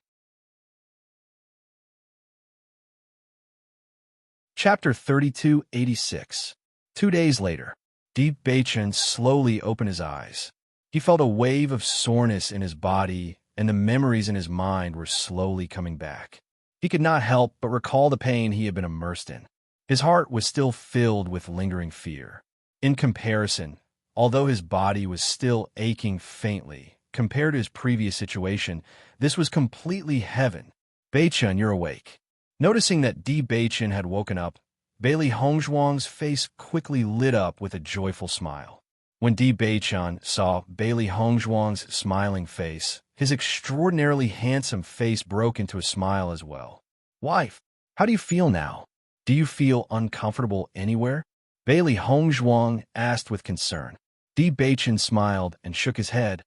Chapter 3286. 2 days later, Di Beichen slowly opened his eyes. He felt a wave of soreness in his body, and the memories in his mind were slowly coming back. He could not help but recall the pain he had been immersed in. His heart was still filled with lingering fear. In comparison, although his body was still aching faintly, compared to his previous situation, this was completely heaven. Beichen, you're awake. Noticing that Di Beichen had woken up, Bailey Hongzhuang's face quickly lit up with a joyful smile. When Di Beichen saw Bailey Hongzhuang's smiling face, his extraordinarily handsome face broke into a smile as well. Wife, how do you feel now? Do you feel uncomfortable anywhere? Bailey Hongzhuang asked with concern. Di Beichen smiled and shook his head.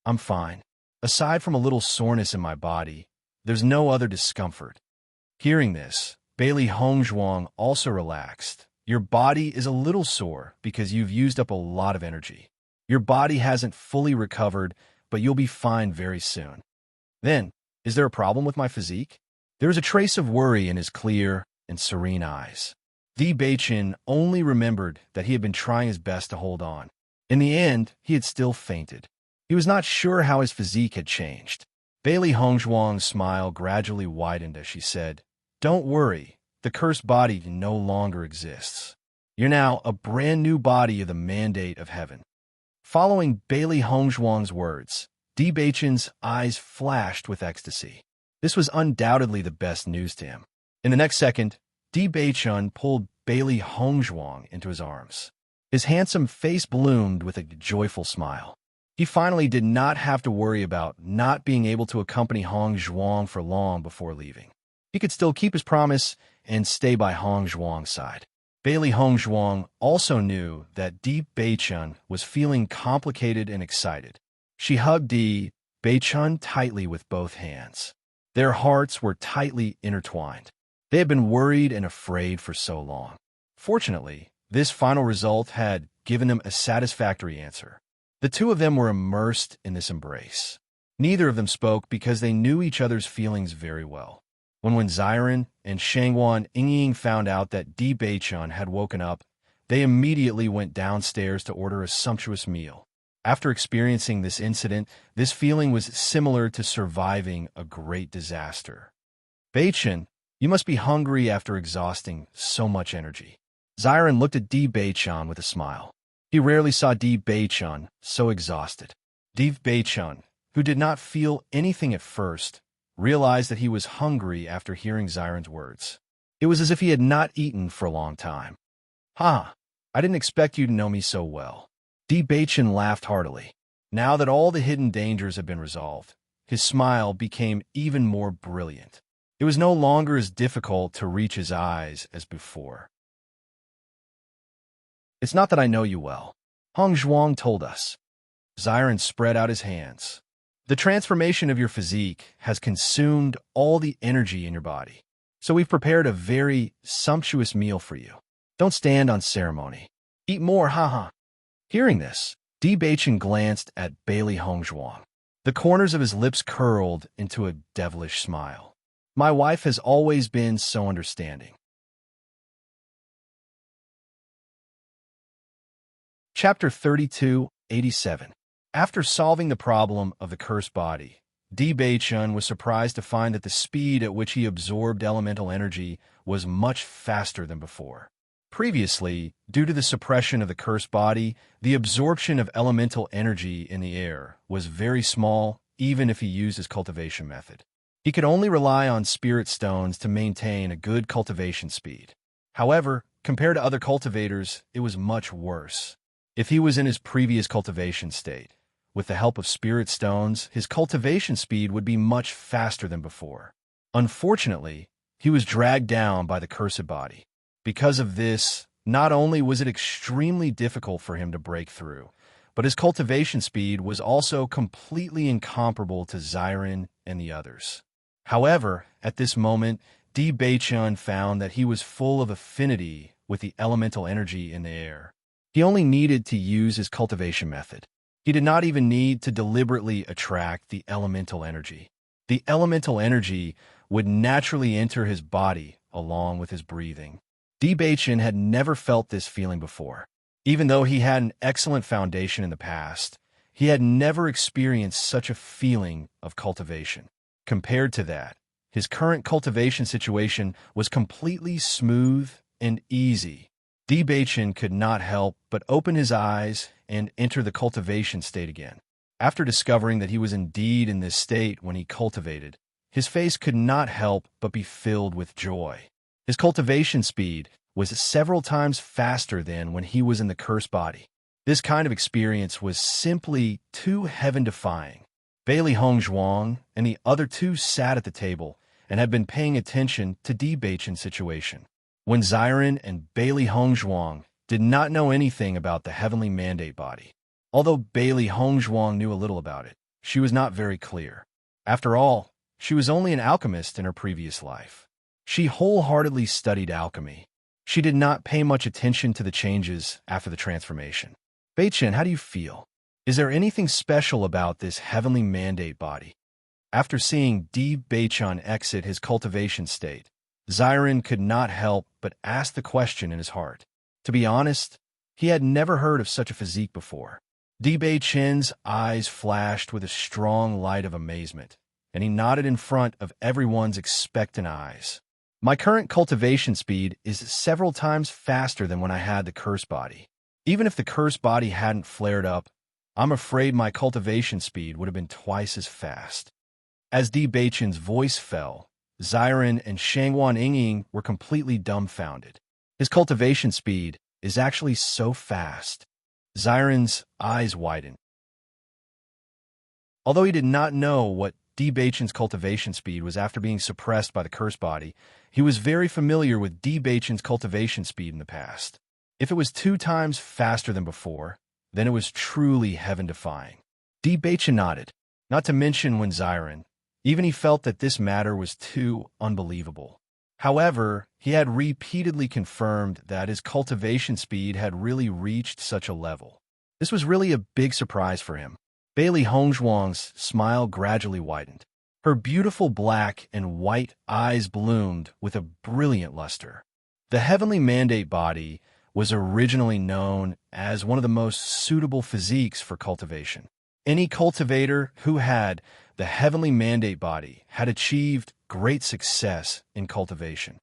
I'm fine. Aside from a little soreness in my body, there's no other discomfort. Hearing this, Bailey Hongzhuang also relaxed. Your body is a little sore because you've used up a lot of energy. Your body hasn't fully recovered, but you'll be fine very soon. Then, is there a problem with my physique? There was a trace of worry in his clear and serene eyes. Bewitching only remembered that he had been trying his best to hold on. In the end, he had still fainted. He was not sure how his physique had changed. Bailey Hongzhuang's smile gradually widened as she said, "Don't worry, the cursed body no longer exists. You're now a brand new body of the mandate of heaven." Following Bailey Hongzhuang's words, Bewitching's eyes flashed with ecstasy. This was undoubtedly the best news to him. In the next second, Bewitching pulled Bailey Hongzhuang into his arms. His handsome face bloomed with a joyful smile. He finally did not have to worry about not being able to accompany Hongzhuang for long before leaving. He could still keep his promise and stay by Hongzhuang's side. Bailey Hongzhuang also knew that Bewitching was feeling complicated and excited. She hugged Bewitching tightly with both hands. Their hearts were tightly intertwined. They had been worried and afraid for so long. Fortunately, this final result had given them a satisfactory answer. The two of them were immersed in this embrace. Neither of them spoke because they knew each other's feelings very well. When Ziren and Shangwan Yingying found out that Bewitching had woken up, they immediately went downstairs to order a sumptuous meal. After experiencing this incident, this feeling was similar to surviving a great disaster. "Bewitching, you must be hungry after exhausting so much energy." Ziren looked at Bewitching with a smile. He rarely saw Bewitching so exhausted. Bewitching, who did not feel anything at first, realized that he was hungry after hearing Ziren's words. It was as if he had not eaten for a long time. "Ha! I didn't expect you to know me so well." Bewitching laughed heartily. Now that all the hidden dangers had been resolved, his smile became even more brilliant. It was no longer as difficult to reach his eyes as before. "It's not that I know you well," Hongzhuang told us. Ziren spread out his hands. "The transformation of your physique has consumed all the energy in your body, so we've prepared a very sumptuous meal for you. Don't stand on ceremony. Eat more, haha." Hearing this, Bewitching glanced at Bailey Hongzhuang. The corners of his lips curled into a devilish smile. "My wife has always been so understanding." Chapter 3287. After solving the problem of the cursed body, Bewitching was surprised to find that the speed at which he absorbed elemental energy was much faster than before. Previously, due to the suppression of the cursed body, the absorption of elemental energy in the air was very small, even if he used his cultivation method. He could only rely on spirit stones to maintain a good cultivation speed. However, compared to other cultivators, it was much worse. If he was in his previous cultivation state, with the help of spirit stones, his cultivation speed would be much faster than before. Unfortunately, he was dragged down by the cursed body. Because of this, not only was it extremely difficult for him to break through, but his cultivation speed was also completely incomparable to Ziren and the others. However, at this moment, Bewitching found that he was full of affinity with the elemental energy in the air. He only needed to use his cultivation method. He did not even need to deliberately attract the elemental energy. The elemental energy would naturally enter his body along with his breathing. Bewitching had never felt this feeling before. Even though he had an excellent foundation in the past, he had never experienced such a feeling of cultivation. Compared to that, his current cultivation situation was completely smooth and easy. Bewitching could not help but open his eyes and enter the cultivation state again. After discovering that he was indeed in this state when he cultivated, his face could not help but be filled with joy. His cultivation speed was several times faster than when he was in the cursed body. This kind of experience was simply too heaven-defying. Bailey Hongzhuang and the other two sat at the table and had been paying attention to Bewitching's situation. When Ziren and Bailey Hongzhuang did not know anything about the heavenly mandate body. Although Bailey Hongzhuang knew a little about it, she was not very clear. After all, she was only an alchemist in her previous life. She wholeheartedly studied alchemy. She did not pay much attention to the changes after the transformation. "Bewitching, how do you feel? Is there anything special about this heavenly mandate body?" After seeing Di Baichun exit his cultivation state, Xiren could not help but ask the question in his heart. To be honest, he had never heard of such a physique before. Di Baichun's eyes flashed with a strong light of amazement, and he nodded in front of everyone's expectant eyes. My current cultivation speed is several times faster than when I had the curse body. Even if the curse body hadn't flared up, I'm afraid my cultivation speed would have been twice as fast. As Di Baichun's voice fell, Xiren and Shangwan Yingying were completely dumbfounded. His cultivation speed is actually so fast. Xiren's eyes widened. Although he did not know what Di Baichun's cultivation speed was after being suppressed by the curse body, he was very familiar with Di Baichun's cultivation speed in the past. If it was 2 times faster than before, then it was truly heaven-defying. Di Baichun nodded, not to mention when Xiren, even he felt that this matter was too unbelievable. However, he had repeatedly confirmed that his cultivation speed had really reached such a level. This was really a big surprise for him. Bailey Hongzhuang's smile gradually widened. Her beautiful black and white eyes bloomed with a brilliant luster. The heavenly mandate body was originally known as one of the most suitable physiques for cultivation. Any cultivator who had the heavenly mandate body had achieved great success in cultivation.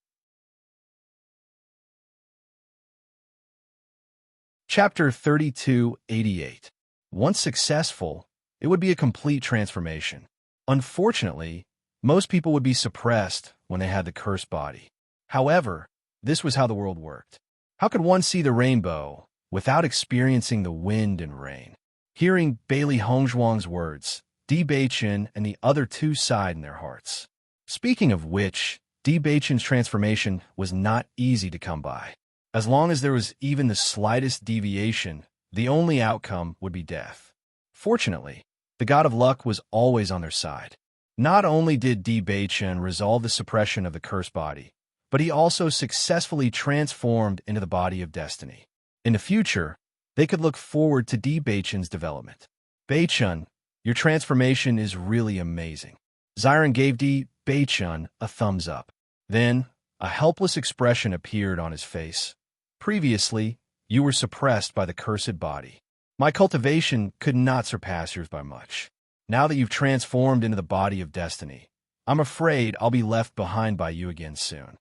Chapter 3288. Once successful, it would be a complete transformation. Unfortunately, most people would be suppressed when they had the cursed body. However, this was how the world worked. How could one see the rainbow without experiencing the wind and rain? Hearing Bailey Hongzhuang's words, Di Baichun and the other 2 sighed in their hearts. Speaking of which, Di Baichun's transformation was not easy to come by. As long as there was even the slightest deviation, the only outcome would be death. Fortunately, the god of luck was always on their side. Not only did Di Baichun resolve the suppression of the cursed body, but he also successfully transformed into the body of destiny. In the future, they could look forward to Di Baichun's development. Baichun, your transformation is really amazing. Xiren gave Di Baichun a thumbs up. Then, a helpless expression appeared on his face. Previously, you were suppressed by the cursed body. My cultivation could not surpass yours by much. Now that you've transformed into the body of destiny, I'm afraid I'll be left behind by you again soon.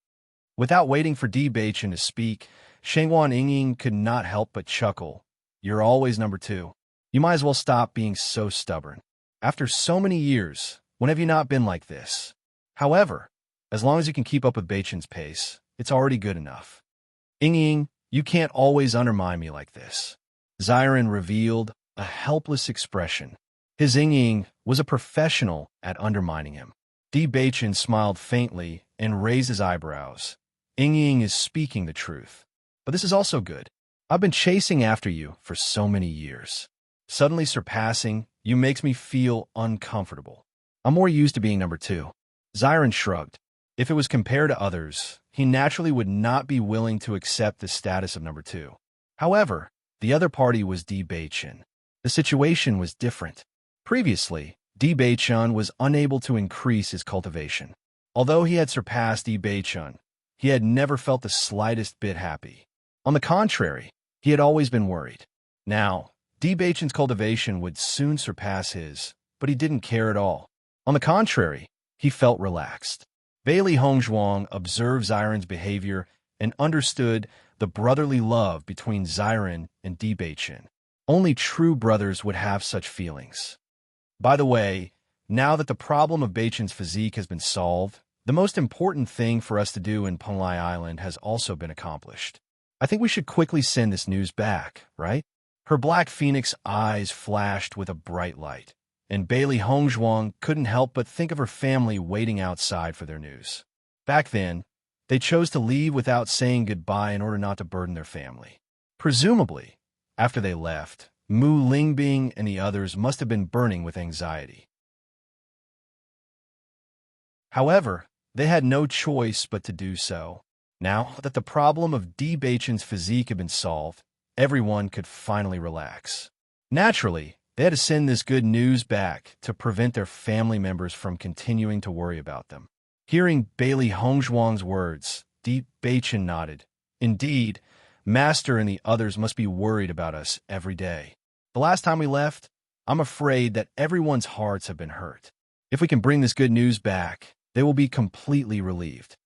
Without waiting for Di Baichun to speak, Shangwan Yingying could not help but chuckle. You're always number 2. You might as well stop being so stubborn. After so many years, when have you not been like this? However, as long as you can keep up with Baichun's pace, it's already good enough. Yingying, you can't always undermine me like this. Xiren revealed a helpless expression. His Yingying was a professional at undermining him. Di Baichun smiled faintly and raised his eyebrows. Yingying is speaking the truth. But this is also good. I've been chasing after you for so many years. Suddenly surpassing you makes me feel uncomfortable. I'm more used to being number 2. Xiren shrugged. If it was compared to others, he naturally would not be willing to accept the status of number 2. However, the other party was Di Baichun. The situation was different. Previously, Di Baichun was unable to increase his cultivation. Although he had surpassed Di Baichun, he had never felt the slightest bit happy. On the contrary, he had always been worried. Now, Di Baichun's cultivation would soon surpass his, but he didn't care at all. On the contrary, he felt relaxed. Bailey Hongzhuang observed Xiren's behavior and understood the brotherly love between Xiren and Di Baichun. Only true brothers would have such feelings. By the way, now that the problem of Baichun's physique has been solved, the most important thing for us to do in Penglai Island has also been accomplished. I think we should quickly send this news back, right? Her black phoenix eyes flashed with a bright light, and Bailey Hongzhuang couldn't help but think of her family waiting outside for their news. Back then, they chose to leave without saying goodbye in order not to burden their family. Presumably, after they left, Mu Lingbing and the others must have been burning with anxiety. However, they had no choice but to do so. Now that the problem of Di Baichun's physique had been solved, everyone could finally relax. Naturally, They had to send this good news back to prevent their family members from continuing to worry about them. Hearing Bailey Hongzhuang's words, Di Beichen nodded. Indeed, Master and the others must be worried about us every day. The last time we left, I'm afraid that everyone's hearts have been hurt. If we can bring this good news back, they will be completely relieved.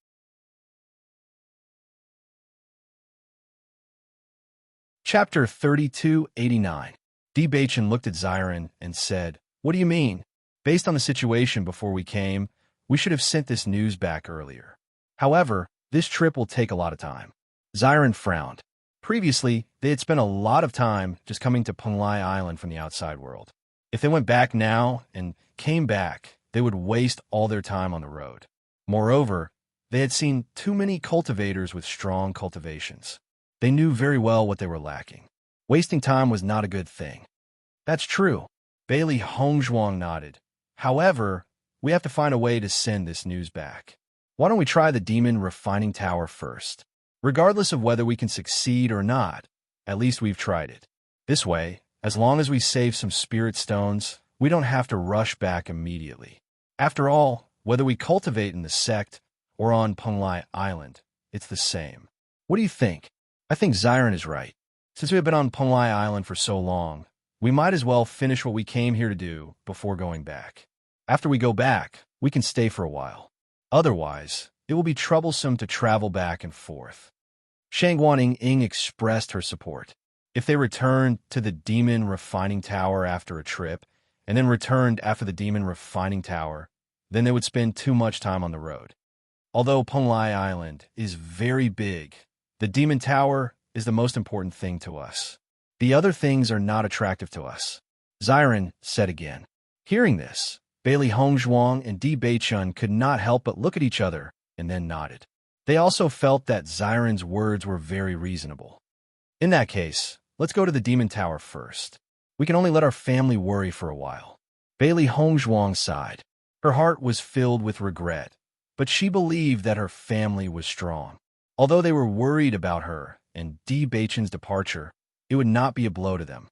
Chapter 3289. Di Beichen looked at Xiren and said, "What do you mean? Based on the situation before we came, we should have sent this news back earlier. However, this trip will take a lot of time." Xiren frowned. Previously, they had spent a lot of time just coming to Penglai Island from the outside world. If they went back now and came back, they would waste all their time on the road. Moreover, they had seen too many cultivators with strong cultivations. They knew very well what they were lacking. Wasting time was not a good thing. That's true. Bailey Hongzhuang nodded. However, we have to find a way to send this news back. Why don't we try the Demon Refining Tower first? Regardless of whether we can succeed or not, at least we've tried it. This way, as long as we save some spirit stones, we don't have to rush back immediately. After all, whether we cultivate in the sect or on Penglai Island, it's the same. What do you think? I think Xiren is right. Since we have been on Penglai Island for so long, we might as well finish what we came here to do before going back. After we go back, we can stay for a while. Otherwise, it will be troublesome to travel back and forth. Shangguan Ying expressed her support. If they returned to the Demon Refining Tower after a trip, and then returned after the Demon Refining Tower, then they would spend too much time on the road. Although Penglai Island is very big, the Demon Tower is the most important thing to us. The other things are not attractive to us. Xiren said again. Hearing this, Bailey Hongzhuang and Di Beichen could not help but look at each other and then nodded. They also felt that Xiren's words were very reasonable. In that case, let's go to the Demon Tower first. We can only let our family worry for a while. Bailey Hongzhuang sighed. Her heart was filled with regret, but she believed that her family was strong. Although they were worried about her and Di Beichen's departure, it would not be a blow to them.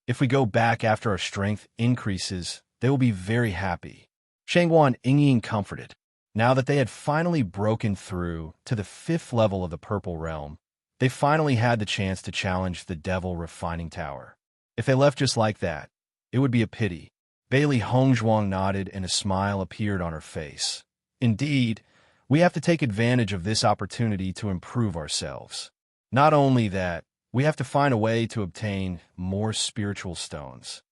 If we go back after our strength increases, they will be very happy. Shangguan Ying comforted. Now that they had finally broken through to the 5th level of the Purple Realm, they finally had the chance to challenge the Devil Refining Tower. If they left just like that, it would be a pity. Bailey Hongzhuang nodded and a smile appeared on her face. Indeed, we have to take advantage of this opportunity to improve ourselves. Not only that, we have to find a way to obtain more spiritual stones.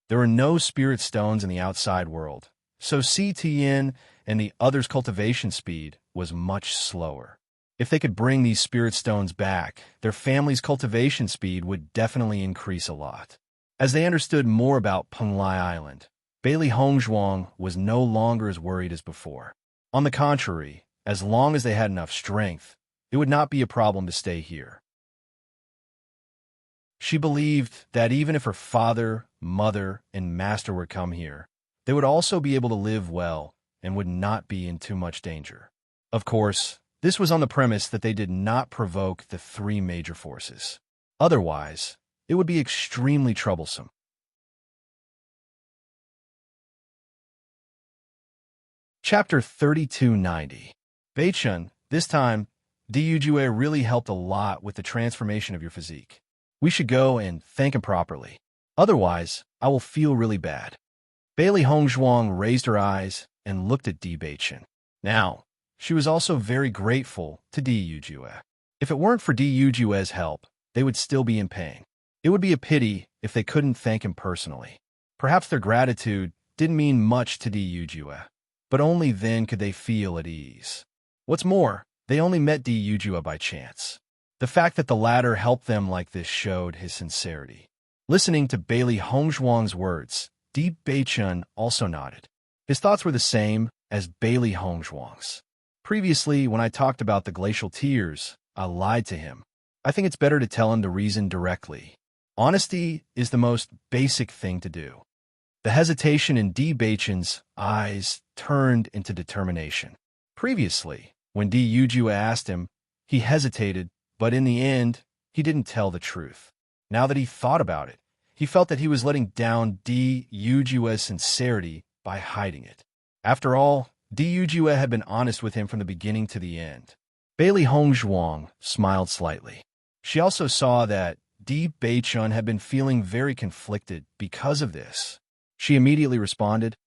There are no spirit stones in the outside world, so CTN and the others' cultivation speed was much slower. If they could bring these spirit stones back, their family's cultivation speed would definitely increase a lot. As they understood more about Penglai Island, Bailey Hongzhuang was no longer as worried as before. On the contrary, as long as they had enough strength, it would not be a problem to stay here. She believed that even if her father, mother, and master would come here, they would also be able to live well and would not be in too much danger. Of course, this was on the premise that they did not provoke the 3 major forces. Otherwise, it would be extremely troublesome. Chapter 3290. Beichen, this time, Diyujue really helped a lot with the transformation of your physique. We should go and thank him properly. Otherwise, I will feel really bad. Bailey Hongzhuang raised her eyes and looked at Di Beichen. Now, she was also very grateful to Diyujue. If it weren't for Dijue's help, they would still be in pain. It would be a pity if they couldn't thank him personally. Perhaps their gratitude didn't mean much to Diyujue, but only then could they feel at ease. What's more, they only met Diyujue by chance. The fact that the latter helped them like this showed his sincerity. Listening to Bailey Hongzhuang's words, Di Beichen also nodded. His thoughts were the same as Bailey Hongzhuang's. Previously, when I talked about the glacial tears, I lied to him. I think it's better to tell him the reason directly. Honesty is the most basic thing to do. The hesitation in Di Beichen's eyes turned into determination. Previously, when Diyujue asked him, he hesitated, but in the end, he didn't tell the truth. Now that he thought about it, he felt that he was letting down Di Yujue's sincerity by hiding it. After all, Di Yujue had been honest with him from the beginning to the end. Bailey Hongzhuang smiled slightly. She also saw that Di Beichun had been feeling very conflicted because of this. She immediately responded,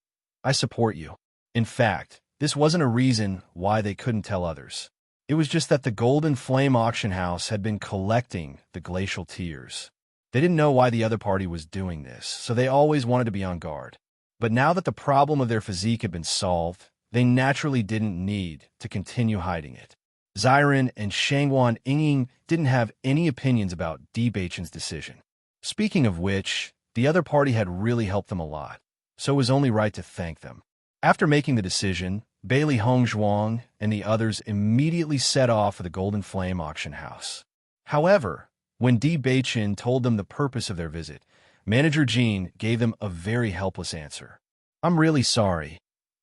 "I support you." In fact, this wasn't a reason why they couldn't tell others. It was just that the Golden Flame auction house had been collecting the glacial tears. They didn't know why the other party was doing this, so they always wanted to be on guard. But now that the problem of their physique had been solved, they naturally didn't need to continue hiding it. Xiren and Shangwan Yingying didn't have any opinions about Di Beichun's decision. Speaking of which, the other party had really helped them a lot, so it was only right to thank them. After making the decision, Bailey Hongzhuang and the others immediately set off for the Golden Flame auction house. However, when Di Beichun told them the purpose of their visit, Manager Jean gave them a very helpless answer. "I'm really sorry.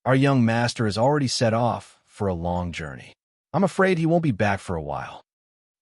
Our young master has already set off for a long journey. I'm afraid he won't be back for a while."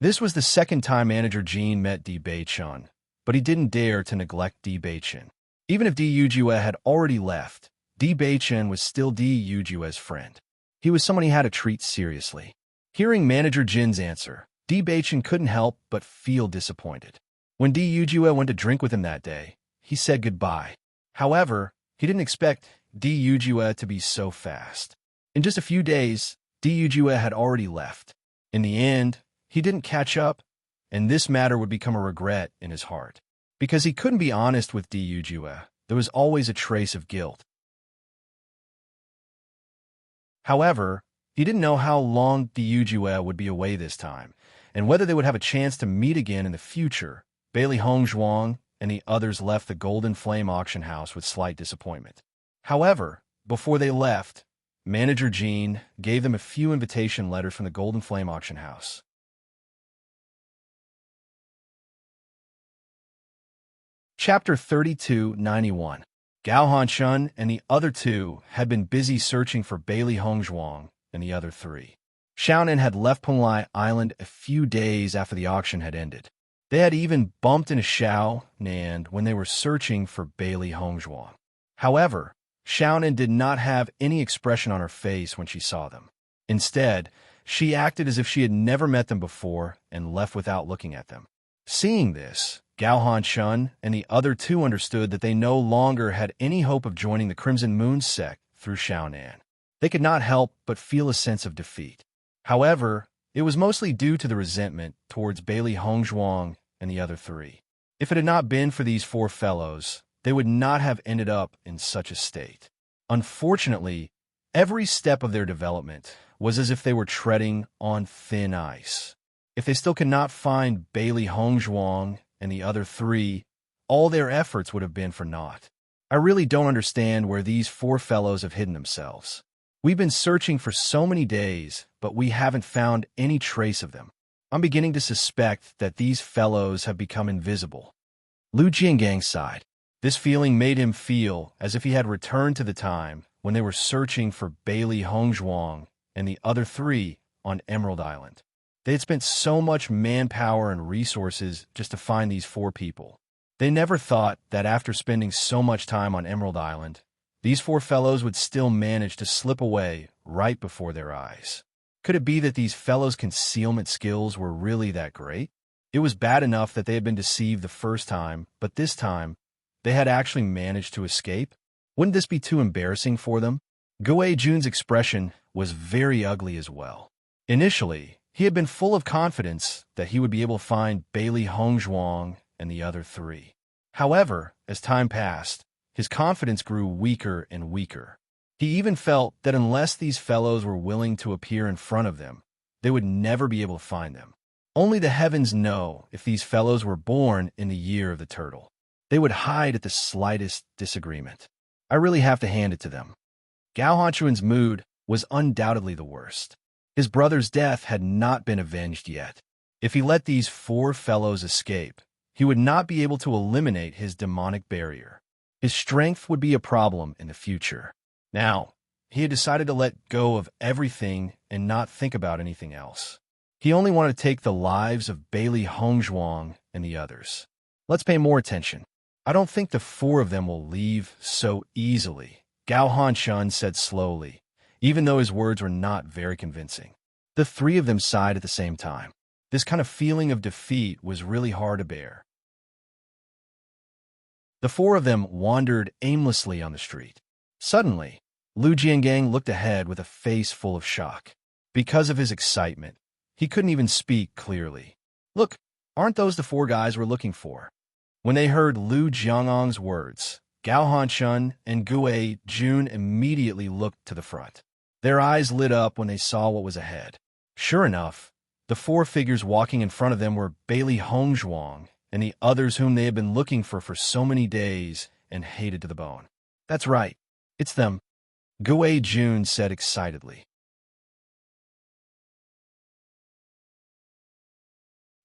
This was the second time Manager Jean met Di Beichun, but he didn't dare to neglect Di Beichun. Even if Di Yujue had already left, Di Beichun was still Di Yujue's friend. He was someone he had to treat seriously. Hearing Manager Jin's answer, Di Beichun couldn't help but feel disappointed. When Di Yujue went to drink with him that day, he said goodbye. However, he didn't expect Di Yujue to be so fast. In just a few days, Di Yujue had already left. In the end, he didn't catch up, and this matter would become a regret in his heart. Because he couldn't be honest with Di Yujue, there was always a trace of guilt. However, he didn't know how long Di Yujue would be away this time, and whether they would have a chance to meet again in the future. Bailey Hongzhuang and the others left the Golden Flame auction house with slight disappointment. However, before they left, Manager Jean gave them a few invitation letters from the Golden Flame auction house. Chapter 3291. Gao Hanshun and the other two had been busy searching for Bailey Hongzhuang and the other three. Xiaonan had left Penglai Island a few days after the auction had ended. They had even bumped into Xiaonan when they were searching for Bailey Hongzhuang. However, Xiaonan did not have any expression on her face when she saw them. Instead, she acted as if she had never met them before and left without looking at them. Seeing this, Gao Hanshun and the other two understood that they no longer had any hope of joining the Crimson Moon sect through Xiaonan. They could not help but feel a sense of defeat. However, it was mostly due to the resentment towards Bailey Hongzhuang and the other three. If it had not been for these four fellows, they would not have ended up in such a state. Unfortunately, every step of their development was as if they were treading on thin ice. If they still could not find Bailey Hongzhuang and the other three, all their efforts would have been for naught. I really don't understand where these four fellows have hidden themselves. We've been searching for so many days, but we haven't found any trace of them. I'm beginning to suspect that these fellows have become invisible. Lu Jiangang sighed. This feeling made him feel as if he had returned to the time when they were searching for Bailey Hongzhuang and the other three on Emerald Island. They had spent so much manpower and resources just to find these four people. They never thought that after spending so much time on Emerald Island, these four fellows would still manage to slip away right before their eyes. Could it be that these fellows' concealment skills were really that great? It was bad enough that they had been deceived the first time, but this time, they had actually managed to escape? Wouldn't this be too embarrassing for them? Guo Jun's expression was very ugly as well. Initially, he had been full of confidence that he would be able to find Bailey Hongzhuang and the other three. However, as time passed, his confidence grew weaker and weaker. He even felt that unless these fellows were willing to appear in front of them, they would never be able to find them. Only the heavens know if these fellows were born in the year of the turtle. They would hide at the slightest disagreement. I really have to hand it to them. Gao Hanchuan's mood was undoubtedly the worst. His brother's death had not been avenged yet. If he let these four fellows escape, he would not be able to eliminate his demonic barrier. His strength would be a problem in the future. Now, he had decided to let go of everything and not think about anything else. He only wanted to take the lives of Bailey Hongzhuang and the others. Let's pay more attention. I don't think the four of them will leave so easily, Gao Hanshun said slowly, even though his words were not very convincing. The three of them sighed at the same time. This kind of feeling of defeat was really hard to bear. The four of them wandered aimlessly on the street. Suddenly, Lu Jiangang looked ahead with a face full of shock. Because of his excitement, he couldn't even speak clearly. Look, aren't those the four guys we're looking for? When they heard Lu Jiangang's words, Gao Hanshun and Gue Jun immediately looked to the front. Their eyes lit up when they saw what was ahead. Sure enough, the four figures walking in front of them were Bailey Hongzhuang and the others whom they had been looking for so many days and hated to the bone. That's right, it's them, Gue Jun said excitedly.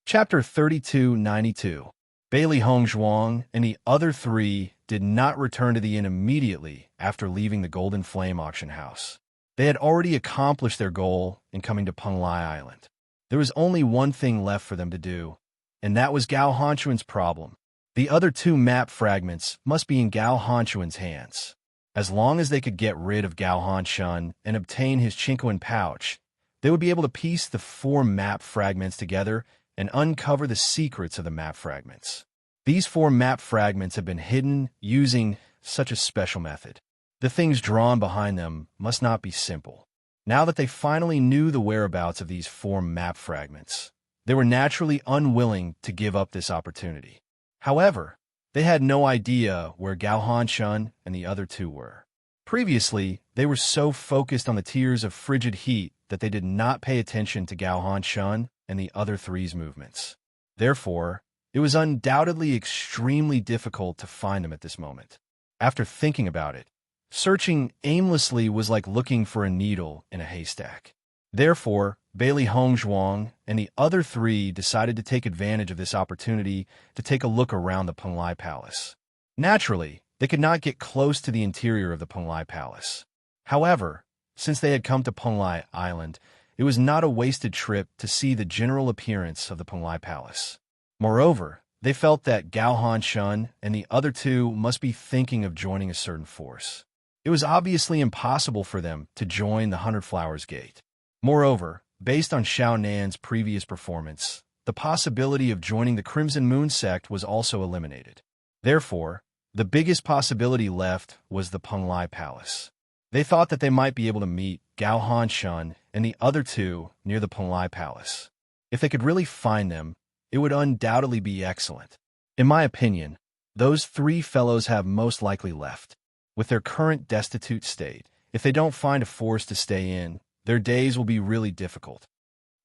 Chapter 3292. Bailey Hongzhuang and the other three did not return to the inn immediately after leaving the Golden Flame auction house. They had already accomplished their goal in coming to Penglai Island. There was only one thing left for them to do, and that was Gao Hanchuan's problem. The other two map fragments must be in Gao Hanchuan's hands. As long as they could get rid of Gao Hanshun and obtain his Chinquan pouch, they would be able to piece the four map fragments together and uncover the secrets of the map fragments. These four map fragments have been hidden using such a special method. The things drawn behind them must not be simple. Now that they finally knew the whereabouts of these four map fragments, they were naturally unwilling to give up this opportunity. However, they had no idea where Gao Hanshun and the other two were. Previously, they were so focused on the tears of frigid heat that they did not pay attention to Gao Hanshun and the other three's movements. Therefore, it was undoubtedly extremely difficult to find them at this moment. After thinking about it, searching aimlessly was like looking for a needle in a haystack. Therefore, Bailey Hongzhuang and the other three decided to take advantage of this opportunity to take a look around the Penglai Palace. Naturally, they could not get close to the interior of the Penglai Palace. However, since they had come to Penglai Island, it was not a wasted trip to see the general appearance of the Penglai Palace. Moreover, they felt that Gao Hanshun and the other two must be thinking of joining a certain force. It was obviously impossible for them to join the 100 Flowers Gate. Moreover, based on Xiao Nan's previous performance, the possibility of joining the Crimson Moon sect was also eliminated. Therefore, the biggest possibility left was the Penglai Palace. They thought that they might be able to meet Gao Hanshun and the other two near the Penglai Palace. If they could really find them, it would undoubtedly be excellent. In my opinion, those three fellows have most likely left. With their current destitute state, if they don't find a force to stay in, their days will be really difficult.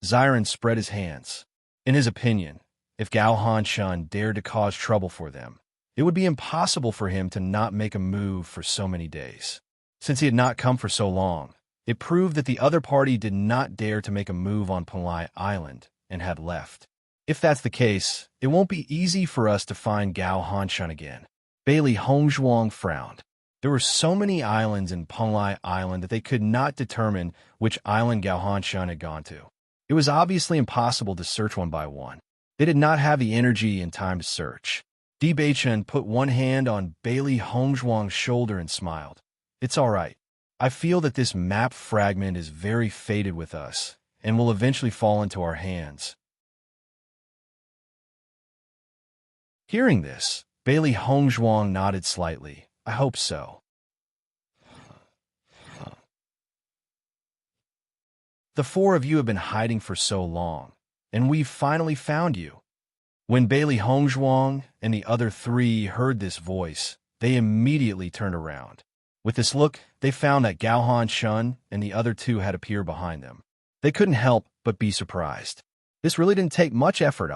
Xiren spread his hands. In his opinion, if Gao Hanshun dared to cause trouble for them, it would be impossible for him to not make a move for so many days. Since he had not come for so long, it proved that the other party did not dare to make a move on Penglai Island and had left. If that's the case, it won't be easy for us to find Gao Hanshun again. Bailey Hongzhuang frowned. There were so many islands in Penglai Island that they could not determine which island Gao Hanshun had gone to. It was obviously impossible to search one by one. They did not have the energy and time to search. Bewitching put one hand on Bailey Hongzhuang's shoulder and smiled. It's all right. I feel that this map fragment is very fated with us and will eventually fall into our hands. Hearing this, Bailey Hongzhuang nodded slightly. I hope so. The four of you have been hiding for so long, and we've finally found you. When Bailey Hongzhuang and the other three heard this voice, they immediately turned around. With this look, they found that Gao Hanshun and the other two had appeared behind them. They couldn't help but be surprised. This really didn't take much effort,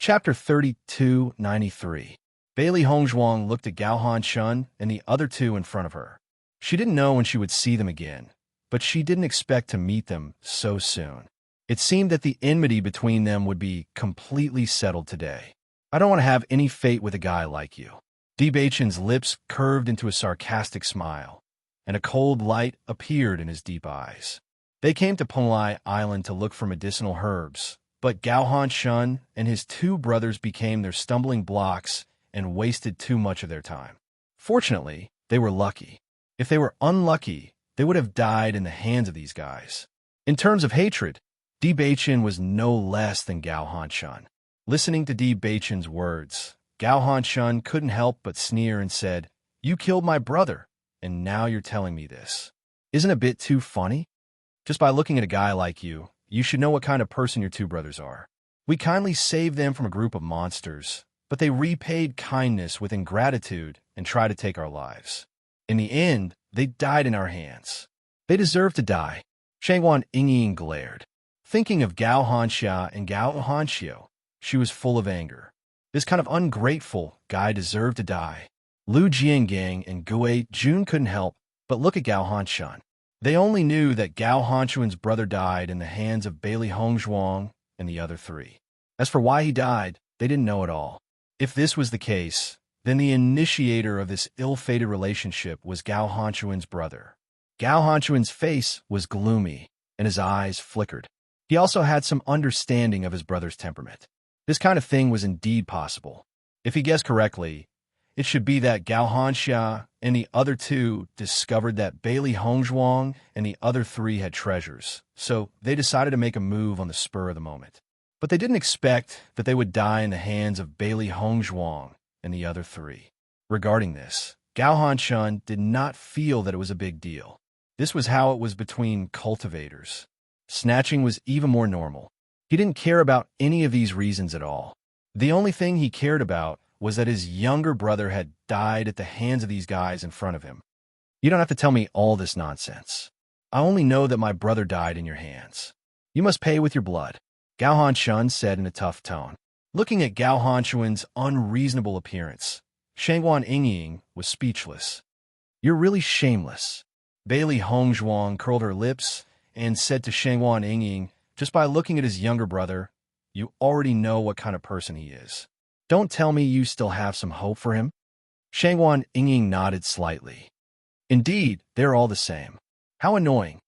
Chapter 3293. Bailey Hongzhuang looked at Gao Hanshun and the other two in front of her. She didn't know when she would see them again, but she didn't expect to meet them so soon. It seemed that the enmity between them would be completely settled today. I don't want to have any fate with a guy like you. Debachin's lips curved into a sarcastic smile, and a cold light appeared in his deep eyes. They came to Penglai Island to look for medicinal herbs, But Gao Han and his two brothers became their stumbling blocks and wasted too much of their time. Fortunately, they were lucky. If they were unlucky, they would have died in the hands of these guys. In terms of hatred, Bewitching was no less than Gao Han. Listening to Bewitching's words, Gao Han couldn't help but sneer and said, "You killed my brother, and now you're telling me this. Isn't it a bit too funny? Just by looking at a guy like you, you should know what kind of person your two brothers are. We kindly saved them from a group of monsters, but they repaid kindness with ingratitude and tried to take our lives. In the end, they died in our hands. They deserve to die." Shangwan Yingying glared. Thinking of Gao Hanxia and Gao Hanxiu, she was full of anger. This kind of ungrateful guy deserved to die. Lu Jiangang and Gui Jun couldn't help but look at Gao Hanshan. They only knew that Gao Hanshuan's brother died in the hands of Bailey Hongzhuang and the other three. As for why he died, they didn't know at all. If this was the case, then the initiator of this ill-fated relationship was Gao Hanshuan's brother. Gao Hanshuan's face was gloomy, and his eyes flickered. He also had some understanding of his brother's temperament. This kind of thing was indeed possible. If he guessed correctly, it should be that Gao Hanxia and the other two discovered that Bailey Hongzhuang and the other three had treasures, so they decided to make a move on the spur of the moment. But they didn't expect that they would die in the hands of Bailey Hongzhuang and the other three. Regarding this, Gao Hanshun did not feel that it was a big deal. This was how it was between cultivators. Snatching was even more normal. He didn't care about any of these reasons at all. The only thing he cared about was that his younger brother had died at the hands of these guys in front of him. "You don't have to tell me all this nonsense. I only know that my brother died in your hands. You must pay with your blood," Gao Hanshun said in a tough tone. Looking at Gao Hanshuan's unreasonable appearance, Shangwan Yingying was speechless. "You're really shameless." Bailey Hongzhuang curled her lips and said to Shangwan Yingying, "Just by looking at his younger brother, you already know what kind of person he is. Don't tell me you still have some hope for him?" Shangwan Yingying nodded slightly. "Indeed, they're all the same. How annoying."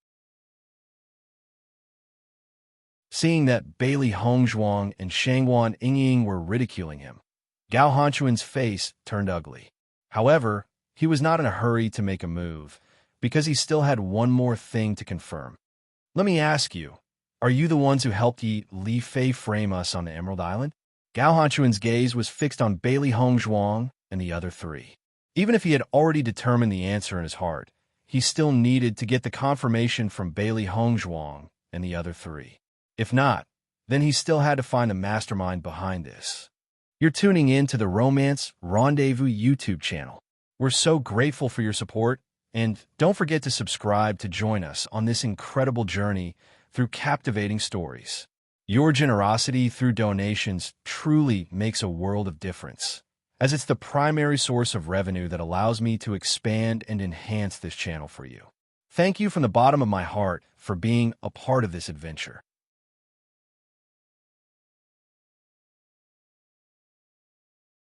Seeing that Bailey Hongzhuang and Shangwan Yingying were ridiculing him, Gao Hanshuan's face turned ugly. However, he was not in a hurry to make a move, because he still had one more thing to confirm. "Let me ask you, are you the ones who helped Li Fei frame us on the Emerald Island?" Gao Hanshuan's gaze was fixed on Bailey Hongzhuang and the other three. Even if he had already determined the answer in his heart, he still needed to get the confirmation from Bailey Hongzhuang and the other three. If not, then he still had to find the mastermind behind this. You're tuning in to the Romance Rendezvous YouTube channel. We're so grateful for your support, and don't forget to subscribe to join us on this incredible journey through captivating stories. Your generosity through donations truly makes a world of difference, as it's the primary source of revenue that allows me to expand and enhance this channel for you. Thank you from the bottom of my heart for being a part of this adventure.